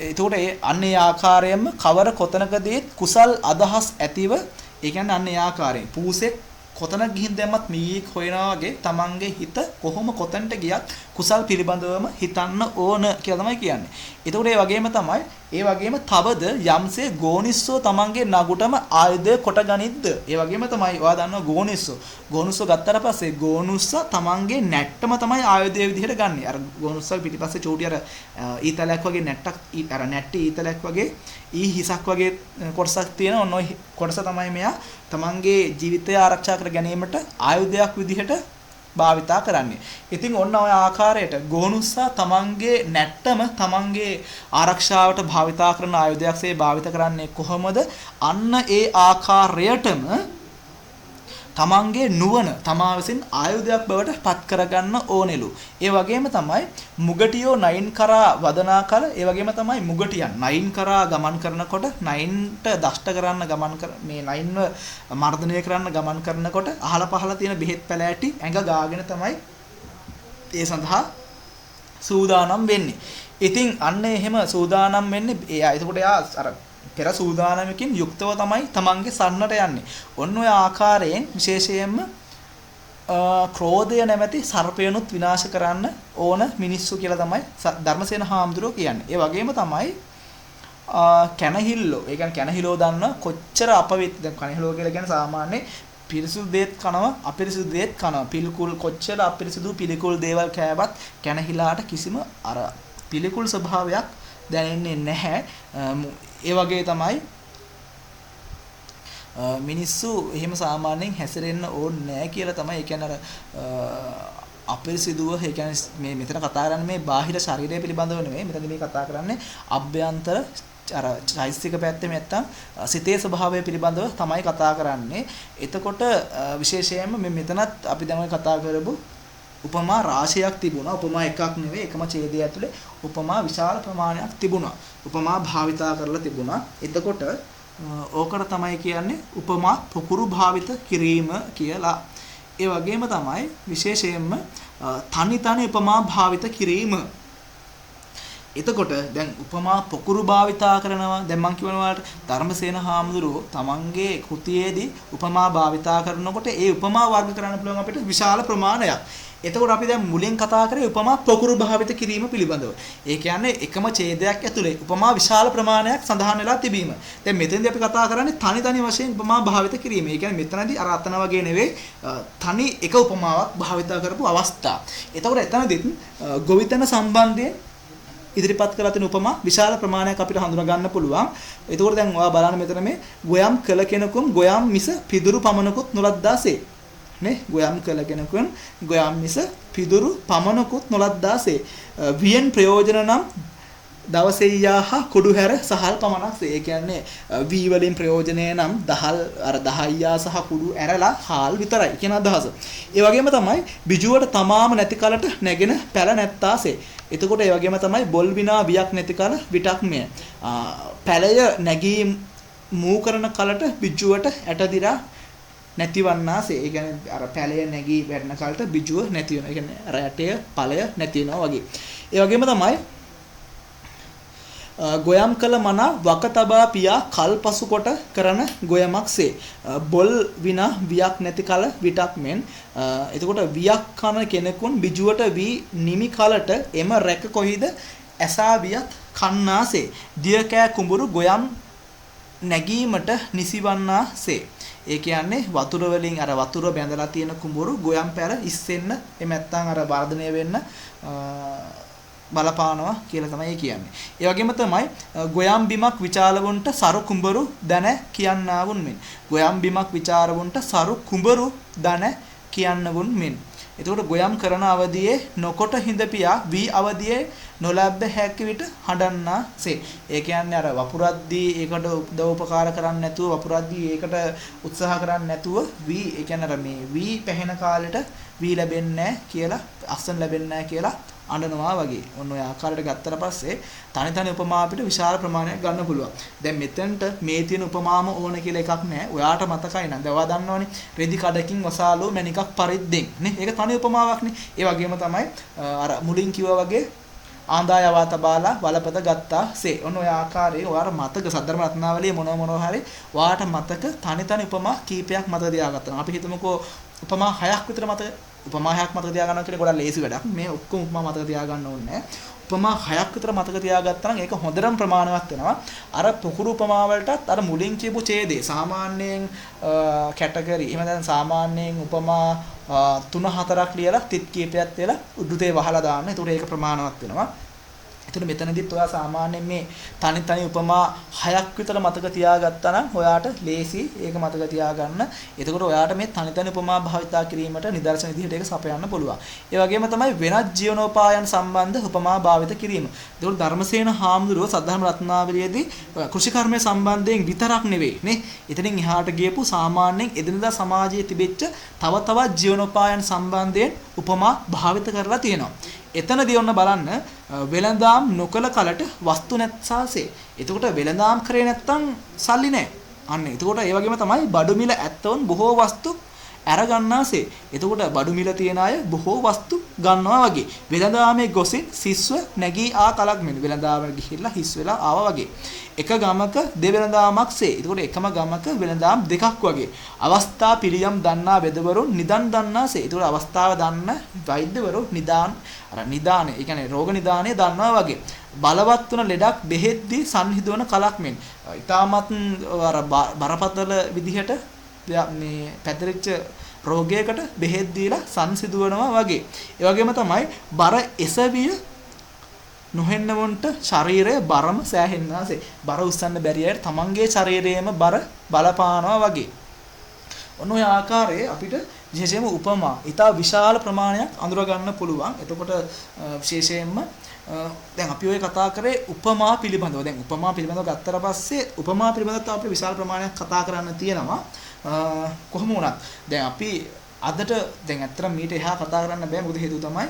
එතකොට අන්න ඒ ආකාරයෙන්ම කවර කොතනකදී කුසල් අදහස් ඇතිව ඒ කියන්නේ අන්න ඒ ආකාරයෙන් පූසෙක් කොතන ගිහින් දැම්මත් මීයක් හොයනවා වගේ තමන්ගේ හිත කොහොම කොතනට ගියත් කුසල් පිළිබඳවම හිතන්න ඕන කියලා තමයි කියන්නේ. එතකොට ඒ වගේම තමයි ඒ වගේම තවද යම්සේ ගෝනිස්සෝ තමන්ගේ නගුටම ආයුධය කොට ගනිද්ද. ඒ වගේම තමයි ඔයා දන්නවා ගෝනුස්සෝ ගත්තට පස්සේ ගෝනුස්ස තමන්ගේ නැට්ටම තමයි ආයුධය විදිහට ගන්නෙ. අර ගෝනුස්සල් පිටිපස්සේ චූටි අර ඊතලයක් වගේ නැට්ටක් අර නැට්ටි ඊතලයක් වගේ ඊ හිසක් වගේ කොටසක් තියෙන ඔන්න ඔය කොටස තමයි මෙයා තමන්ගේ ජීවිතය ආරක්ෂා කර ගැනීමට ආයුධයක් විදිහට භාවිතා කරන්නේ. ඉතින් ඔන්න ඔය ආකාරයට ගෝනුස්සා තමන්ගේ නැට්ටම තමන්ගේ ආරක්ෂාවට භාවිතා කරන ආයුධයක්සේ භාවිත කරන්නේ කොහොමද? අන්න ඒ ආකාරයටම තමන්ගේ නුවණ තමා විසින් ආයුධයක් බවට පත් කරගන්න ඕනෙලු. ඒ වගේම තමයි මුගටියෝ නයින් කරා වදනා කල ඒ වගේම තමයි මුගටියන් නයින් කරා ගමන් කරනකොට නයින්ට දෂ්ට කරන්න ගමන් කර මේ නයින්ව මර්ධනය කරන්න ගමන් කරනකොට අහල පහල තියෙන බෙහෙත් පැලෑටි ඇඟ ගාගෙන තමයි ඒ සඳහා සූදානම් වෙන්නේ. ඉතින් අන්න එහෙම සූදානම් වෙන්නේ එයා. එතකොට එයා අර පෙර සූදානමකින් යුක්තව තමයි තමන්ගේ සරණට යන්නේ. ඔන්න ඔය ආකාරයෙන් විශේෂයෙන්ම ක්‍රෝධය නැමැති සර්පයනුත් විනාශ කරන්න ඕන මිනිස්සු කියලා තමයි ධර්මසේන හාමුදුරුවෝ කියන්නේ. ඒ වගේම තමයි කැනහිල්ලෝ. ඒ කියන්නේ කැනහිලෝ දන්න කොච්චර අපවිත් දැන් කැනහිලෝ කියලා කියන්නේ සාමාන්‍ය පිරිසුදු දේත් කනවා අපිරිසුදු දේත් කනවා. පිළිකුල් කොච්චර අපිරිසුදු පිළිකුල් දේවල් කෑවත් කැනහිලාට කිසිම අර පිළිකුල් ස්වභාවයක් දැනෙන්නේ නැහැ. ඒ වගේ තමයි මිනිස්සු එහෙම සාමාන්‍යයෙන් හැසිරෙන්න ඕනේ නැහැ කියලා තමයි. ඒ කියන්නේ අර අපිරිසිදුව ඒ කියන්නේ මේ මෙතන කතා කරන්නේ මේ බාහිර ශරීරය පිළිබඳව නෙමෙයි. මෙතන මේ කතා කරන්නේ අභ්‍යන්තර අර චෛතසික පැත්තේ නැත්තම් සිතේ ස්වභාවය පිළිබඳව තමයි කතා කරන්නේ. එතකොට විශේෂයෙන්ම මෙතනත් අපි දැන් කතා කරපු උපමා රාශියක් තිබුණා. උපමා එකක් නෙවෙයි එකම ඡේදය ඇතුලේ උපමා විශාල ප්‍රමාණයක් තිබුණා. උපමා භාවිතා කරලා තිබුණා. එතකොට ඕකට තමයි කියන්නේ උපමා පොකුරු භාවිත කිරීම කියලා. ඒ වගේම තමයි විශේෂයෙන්ම තනි තනි උපමා භාවිත කිරීම. එතකොට දැන් උපමා පොකුරු භාවිතා කරනවා. දැන් මම කියනවා ධර්මසේන හාමුදුරුවෝ තමන්ගේ කෘතියේදී උපමා භාවිතා කරනකොට ඒ උපමා වර්ග කරන්න පුළුවන් අපිට විශාල ප්‍රමාණයක්. එතකොට අපි දැන් මුලින් කතා කරේ උපමා පොකුරු භාවිත කිරීම පිළිබඳව. ඒ කියන්නේ එකම ඡේදයක් ඇතුලේ උපමා විශාල ප්‍රමාණයක් සඳහන් වෙලා තිබීම. දැන් මෙතෙන්දී අපි කතා කරන්නේ තනි තනි වශයෙන් උපමා භාවිත කිරීම. ඒ කියන්නේ මෙතනදී අර අතන වගේ නෙවෙයි තනි එක උපමාවක් භාවිත කරපු අවස්ථා. එතකොට එතනදිත් ගොවිතැන සම්බන්ධයෙන් ඉදිරිපත් කරලා තියෙන උපමා විශාල ප්‍රමාණයක් අපිට හඳුනා ගන්න පුළුවන්. එතකොට දැන් ඔයා බලන්න මෙතන මේ ගොයම් කළ කෙනෙකුම් ගොයම් මිස පිදුරු පමනකුත් නොලද්දාසේ. නේ ගොයම් කළ කෙනෙකුන් ගොයම් මිස පිදුරු පමනකුත් නොලද්දාසේ. වියෙන් ප්‍රයෝජන නම් දවසෙයියාහ කුඩු හැර සහල් පමණක්සේ. ඒ කියන්නේ වී වලින් ප්‍රයෝජනය නම් දහල් අර දහයියා සහ කුඩු ඇරලා හාල් විතරයි කියන අදහස. ඒ වගේම තමයි බිජුවට තමාම නැති කලට නැගෙන පැල නැත්තාසේ. එතකොට ඒ වගේම තමයි බොල් විනා වියක් නැති කල විටක් මෙය. පැලය නැගී මූ කරන කලට බිජුවට ඇටදිරා නැතිවන්නාසේ. ඒ කියන්නේ අර පැලය නැගී වැටෙන කලට බිජුව නැති වෙනවා. ඒ කියන්නේ අර ඇටය ඵලය නැති වෙනවා වගේ. ඒ වගේම තමයි ගොයම් කළ මන වක තබා පියා කල් පසු කොට කරන ගොයමක්සේ. බොල් විනා වියක් නැති කල විටක් මෙන්. එතකොට වියක් කන කෙනෙකුන් බිජුවට වී නිමි කලට එම රැක කොහිද ඇසා වියත් කන්නාසේ. දිය කෑ කුඹුරු ගොයම් නැගීමට නිසිවන්නාසේ. ඒ කියන්නේ වතුර වලින් අර වතුර බැඳලා තියෙන කුඹුරු ගොයම් පැල ඉස්සෙන්න එහෙම නැත්නම් අර වර්ධනය වෙන්න බලපානවා කියලා තමයි කියන්නේ. ඒ වගේම තමයි ගොයම් බිමක් විචාලවුන්ට සරු කුඹරු දන කියන්නාවුන් මෙන්. ගොයම් බිමක් විචාරවුන්ට සරු කුඹරු දන කියන්නවුන් මෙන්. එතකොට ගොයම් කරන අවදියේ නොකොට හිඳපියා වී අවදියේ නොලැබ්බ හැකි විට හඬන්නාසේ. ඒ කියන්නේ අර වපුරද්දී ඒකට උපකාර කරන්නේ නැතුව වපුරද්දී ඒකට උත්සාහ කරන්නේ නැතුව වී ඒ කියන්නේ අර මේ වී පැහෙන කාලෙට වී ලැබෙන්නේ නැහැ කියලා අස්සන් ලැබෙන්නේ නැහැ කියලා අඬනවා වගේ. ඔන්න ඔය ආකාරයට ගත්තට පස්සේ තනි තනි උපමා අපිට විශාල ප්‍රමාණයක් ගන්න පුළුවන්. දැන් මෙතෙන්ට මේ තියෙන උපමාම ඕන කියලා එකක් නැහැ. ඔයාට මතකයි නේද? ඔයා දන්නවනේ. රෙදි කඩකින් වසාලෝ මණිකක් පරිද්දෙන් නේ. ඒක තනි උපමාවක්නේ. ඒ වගේම තමයි අර මුලින් කිව්වා වගේ ආන්දායවා තබාලා වලපත ගත්තාසේ. ඔන්න ඔය ආකාරයේ ඔයාට මතක සද්ධර්ම රත්නාවලියේ මොනවා හරි ඔයාට මතක තනි තනි උපමා කීපයක් මතක තියාගත්තා. අපි හිතමුකෝ උපමා 6ක් විතර මතක උපමා 6ක් මතක තියාගන්නවා කියන්නේ ගොඩක් ලේසි වැඩක්. මේ ඔක්කොම උපමා මතක තියාගන්න ඕනේ නැහැ. උපමා 6ක් විතර මතක තියාගත්තා නම් ඒක හොඳටම ප්‍රමාණවත් වෙනවා. අර පුකුරු උපමා වලටත් අර මුලින් කියපු ඡේදේ සාමාන්‍යයෙන් කැටගරි එහෙම නැත්නම් සාමාන්‍යයෙන් උපමා 3-4ක් ලියලා තිත් කීපයක් තියලා උඩුතේ වහලා දාන්න. ඒකට ඒක ප්‍රමාණවත් වෙනවා. එතන මෙතනදිත් ඔයා සාමාන්‍යයෙන් මේ තනි තනි උපමා 6ක් විතර මතක තියාගත්තා නම් ඔයාට ලේසි ඒක මතක තියාගන්න. එතකොට ඔයාට මේ තනි තනි උපමා භාවිතා කිරීමට නිදර්ශන විදිහට ඒක සපයන්න පුළුවන්. ඒ වගේම තමයි වෙනත් ජීවනෝපායන් සම්බන්ධ උපමා භාවිත කිරීම. ඒකෝට ධර්මසේන හාමුදුරුවෝ සද්ධර්ම රත්නාවලියේදී කෘෂිකර්මය සම්බන්ධයෙන් විතරක් නෙවෙයි නේ. එතනින් එහාට ගියපු සාමාන්‍යයෙන් එදිනදා සමාජයේ තිබෙච්ච තව තවත් ජීවනෝපායන් සම්බන්ධයෙන් උපමා භාවිත කරලා තියෙනවා. එතනදී ඔන්න බලන්න වෙළඳාම් නොකල කලට වස්තු නැත්සාසේ. එතකොට වෙළඳාම් කරේ නැත්තම් සල්ලි නැහැ. අන්න එතකොට ඒ වගේම තමයි බඩු මිල ඇත්තවුන් බොහෝ වස්තු අරගන්නාසේ. එතකොට බඩු මිල තියන අය බොහෝ වස්තු ගන්නවා වගේ. වෙළඳාමේ ගොසින් සිස්ව නැගී ආ කලක් මෙන්න. වෙළඳාම ගිහිල්ලා හිස් වෙලා ආවා වගේ. එක ගමක දෙවෙළඳාමක්සේ. එතකොට එකම ගමක වෙළඳාම් දෙකක් වගේ. අවස්ථා පිළියම් දන්නා වෙදවරුන් නිදන් දන්නාසේ. එතකොට අවස්ථාව දන්න වෛද්‍යවරු නිදානේ, ඒ කියන්නේ රෝග නිදානේ දන්නවා වගේ. බලවත් වන ලෙඩක් බෙහෙත්දී සංහිඳවන කලක් මෙන්. ඊටමත් අර බරපතල විදිහට මේ පැතිරිච්ච රෝගයකට බෙහෙත් දීලා සංසිඳවනවා වගේ. ඒ වගේම තමයි බර එසවිය නොහෙන්නවන්ට ශරීරය බරම සෑහෙන්නාසේ. බර උස්සන්න බැරි අයට තමන්ගේ ශරීරයේම බර බලපානවා වගේ. ඔන්න ඔය ආකාරයේ අපිට විශේෂයෙන්ම උපමා ඊට විශාල ප්‍රමාණයක් අඳුර ගන්න පුළුවන්. එතකොට විශේෂයෙන්ම දැන් අපි ඔය කතා කරේ උපමා පිළිබඳව. දැන් උපමා පිළිබඳව ගත්තට පස්සේ උපමා පිළිබඳව අපිට විශාල ප්‍රමාණයක් කතා කරන්න තියෙනවා. කොහොම වුණත් දැන් අපි අදට දැන් ඇත්තටම මීට එහා කතා කරන්න බෑ. මොකද හේතුව තමයි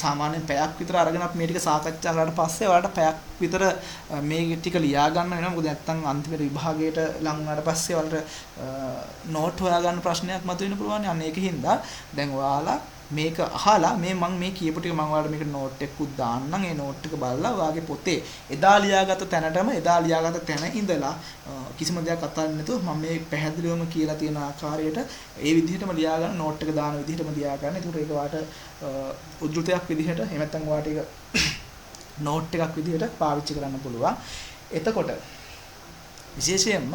සාමාන්‍යයෙන් පැයක් විතර අරගෙන අපි මේ ටික සාකච්ඡා කරාට පස්සේ ඔයාලට පැයක් විතර මේ ටික ලියා ගන්න වෙනවා. මොකද නැත්තම් අන්තිමට විභාගයට ලං වුණාට පස්සේ ඔයාලට නෝට් හොයාගන්න ප්‍රශ්නයක් මතුවෙන්න පුළුවන්. අන්න ඒකින්ද දැන් ඔයාලා මේක අහලා මම මේ කියපු ටික මම ඔයාලට මේක නෝට් එකකුත් දාන්නම්. ඒ නෝට් එක බලලා ඔයාගේ පොතේ එදා ලියාගත්ත තැනටම එදා ලියාගත්ත තැන ඉඳලා කිසිම දෙයක් අතාරින්න නැතුව මම මේ පැහැදිලිවම කියලා තියෙන ආකාරයට ඒ විදිහටම ලියා ගන්න නෝට් එක දාන විදිහටම ලියා ගන්න. ඒකට ඒක වාට උද්ෘතයක් විදිහට එහෙම නැත්නම් වාට ඒක නෝට් එකක් විදිහට පාවිච්චි කරන්න පුළුවන්. එතකොට විශේෂයෙන්ම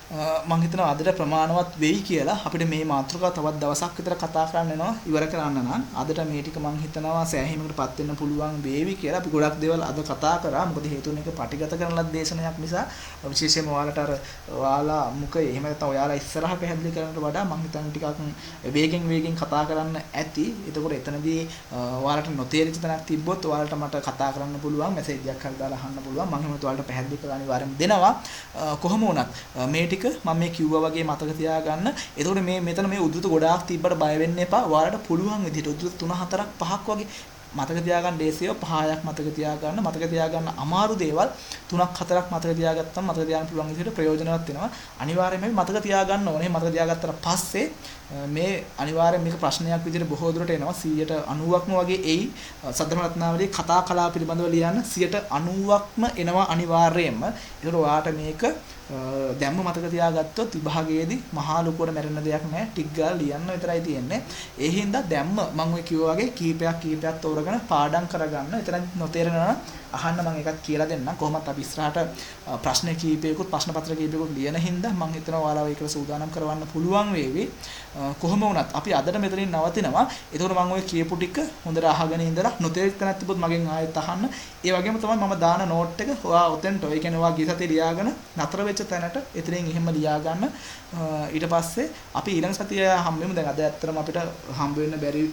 මම හිතනවා අදට ප්‍රමාණවත් වෙයි කියලා අපිට මේ මාතෘකාව තවත් දවසක් විතර කතා කරන්න වෙනවා ඉවර කරන්න නම් අදට මේ ටික මම හිතනවා සෑහීමකටපත් වෙන්න පුළුවන් වේවි කියලා. අපි ගොඩක් දේවල් අද කතා කරා. මොකද හේතුව මේක පටිගත කරන ලද දේශනයක් නිසා විශේෂයෙන්ම ඔයාලට අර ඔයාලා මුඛය එහෙම නැත්නම් ඔයාලා ඉස්සරහ පැහැදිලි කරනට වඩා මම හිතන්නේ ටිකක් වේගෙන් කතා කරන්න ඇති. එතකොට එතනදී ඔයාලට නොතේරිච්ච තැනක් තිබ්බොත් ඔයාලට මට කතා කරන්න පුළුවන්, මෙසේජ් එකක් හරි දාලා අහන්න පුළුවන්. මම හිතුවා ඔයාලට පැහැදිලි කරලා අනිවාර්යයෙන්ම දෙනවා. කොහොම වුණත් මේ මම මේ කිව්වා වගේ මතක තියාගන්න. එතකොට මෙතන මේ උද්දෘත ගොඩාක් තිබ්බට බය වෙන්න එපා. ඔයාලට පුළුවන් විදිහට උද්දෘත 3 4ක් 5ක් වගේ මතක තියාගන්න දේශේව 5ක් මතක තියාගන්න. මතක තියාගන්න අමාරු දේවල් 3ක් 4ක් මතක තියාගත්තම මතක තියාගන්න පුළුවන් විදිහට ප්‍රයෝජනවත් වෙනවා. අනිවාර්යයෙන්ම මතක තියාගන්න ඕනේ. මතක තියාගත්තට පස්සේ මේ අනිවාර්යෙන් මේක ප්‍රශ්නයක් විදිහට බොහෝ දුරට එනවා. 90%ක්ම වගේ එයි. සද්ධර්ම රත්නාවලියේ කතා කලාව පිළිබඳව ලියන්න 90%ක්ම එනවා අනිවාර්යයෙන්ම. ඒකට ඔයාට මේක දැම්ම මතක තියාගත්තොත් විභාගයේදී මහා ලොකුවට මැරෙන්න දෙයක් නැහැ. ටික ගාලා ලියන්න විතරයි තියෙන්නේ. ඒ හින්දා දැම්ම මම ඔය කිව්වා වගේ කීපයක් තෝරගෙන පාඩම් කරගන්න. එතන නොතේරෙනවා අහන්න මම එකක් කියලා දෙන්නම්. කොහොමත් අපි ඉස්සරහට ප්‍රශ්න කීපයකුත් ප්‍රශ්න පත්‍ර කීපයකුත් ලියන හින්දා මම හිතනවා ඔයාලා ඒකට සූදානම් කරවන්න පුළුවන් වේවි. කොහොම වුණත් අපි අදට මෙතනින් නවතිනවා. ඒතකොට මම ඔය කියපු ටික හොඳට අහගෙන ඉඳලා නොතේරිච්ච තැනක් තිබ්බොත් මගෙන් ආයෙත් අහන්න. ඒ වගේම තමයි මම දාන නෝට් එක ඔයා ඔතෙන්ට ඒ කියන්නේ ඔයා ගිය සතියේ ලියාගෙන නතර වෙච්ච තැනට එතනින් එහෙම ලියා ගන්න. ඊට පස්සේ අපි ඊළඟ සතියේ හම්බෙමු. දැන් අද ඇත්තටම අපිට හම්බ වෙන්න බැරි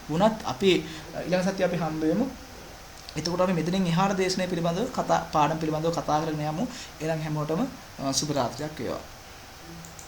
වුණත් අපි ඊළඟ සතියේ අපි හම්බ වෙමු. එතකොට අපි මෙතනින් එහාට දේශනාව පිළිබඳව පාඩම් පිළිබඳව කතා කරගෙන යමු. එහෙනම් හැමෝටම සුබ රාත්‍රියක් වේවා.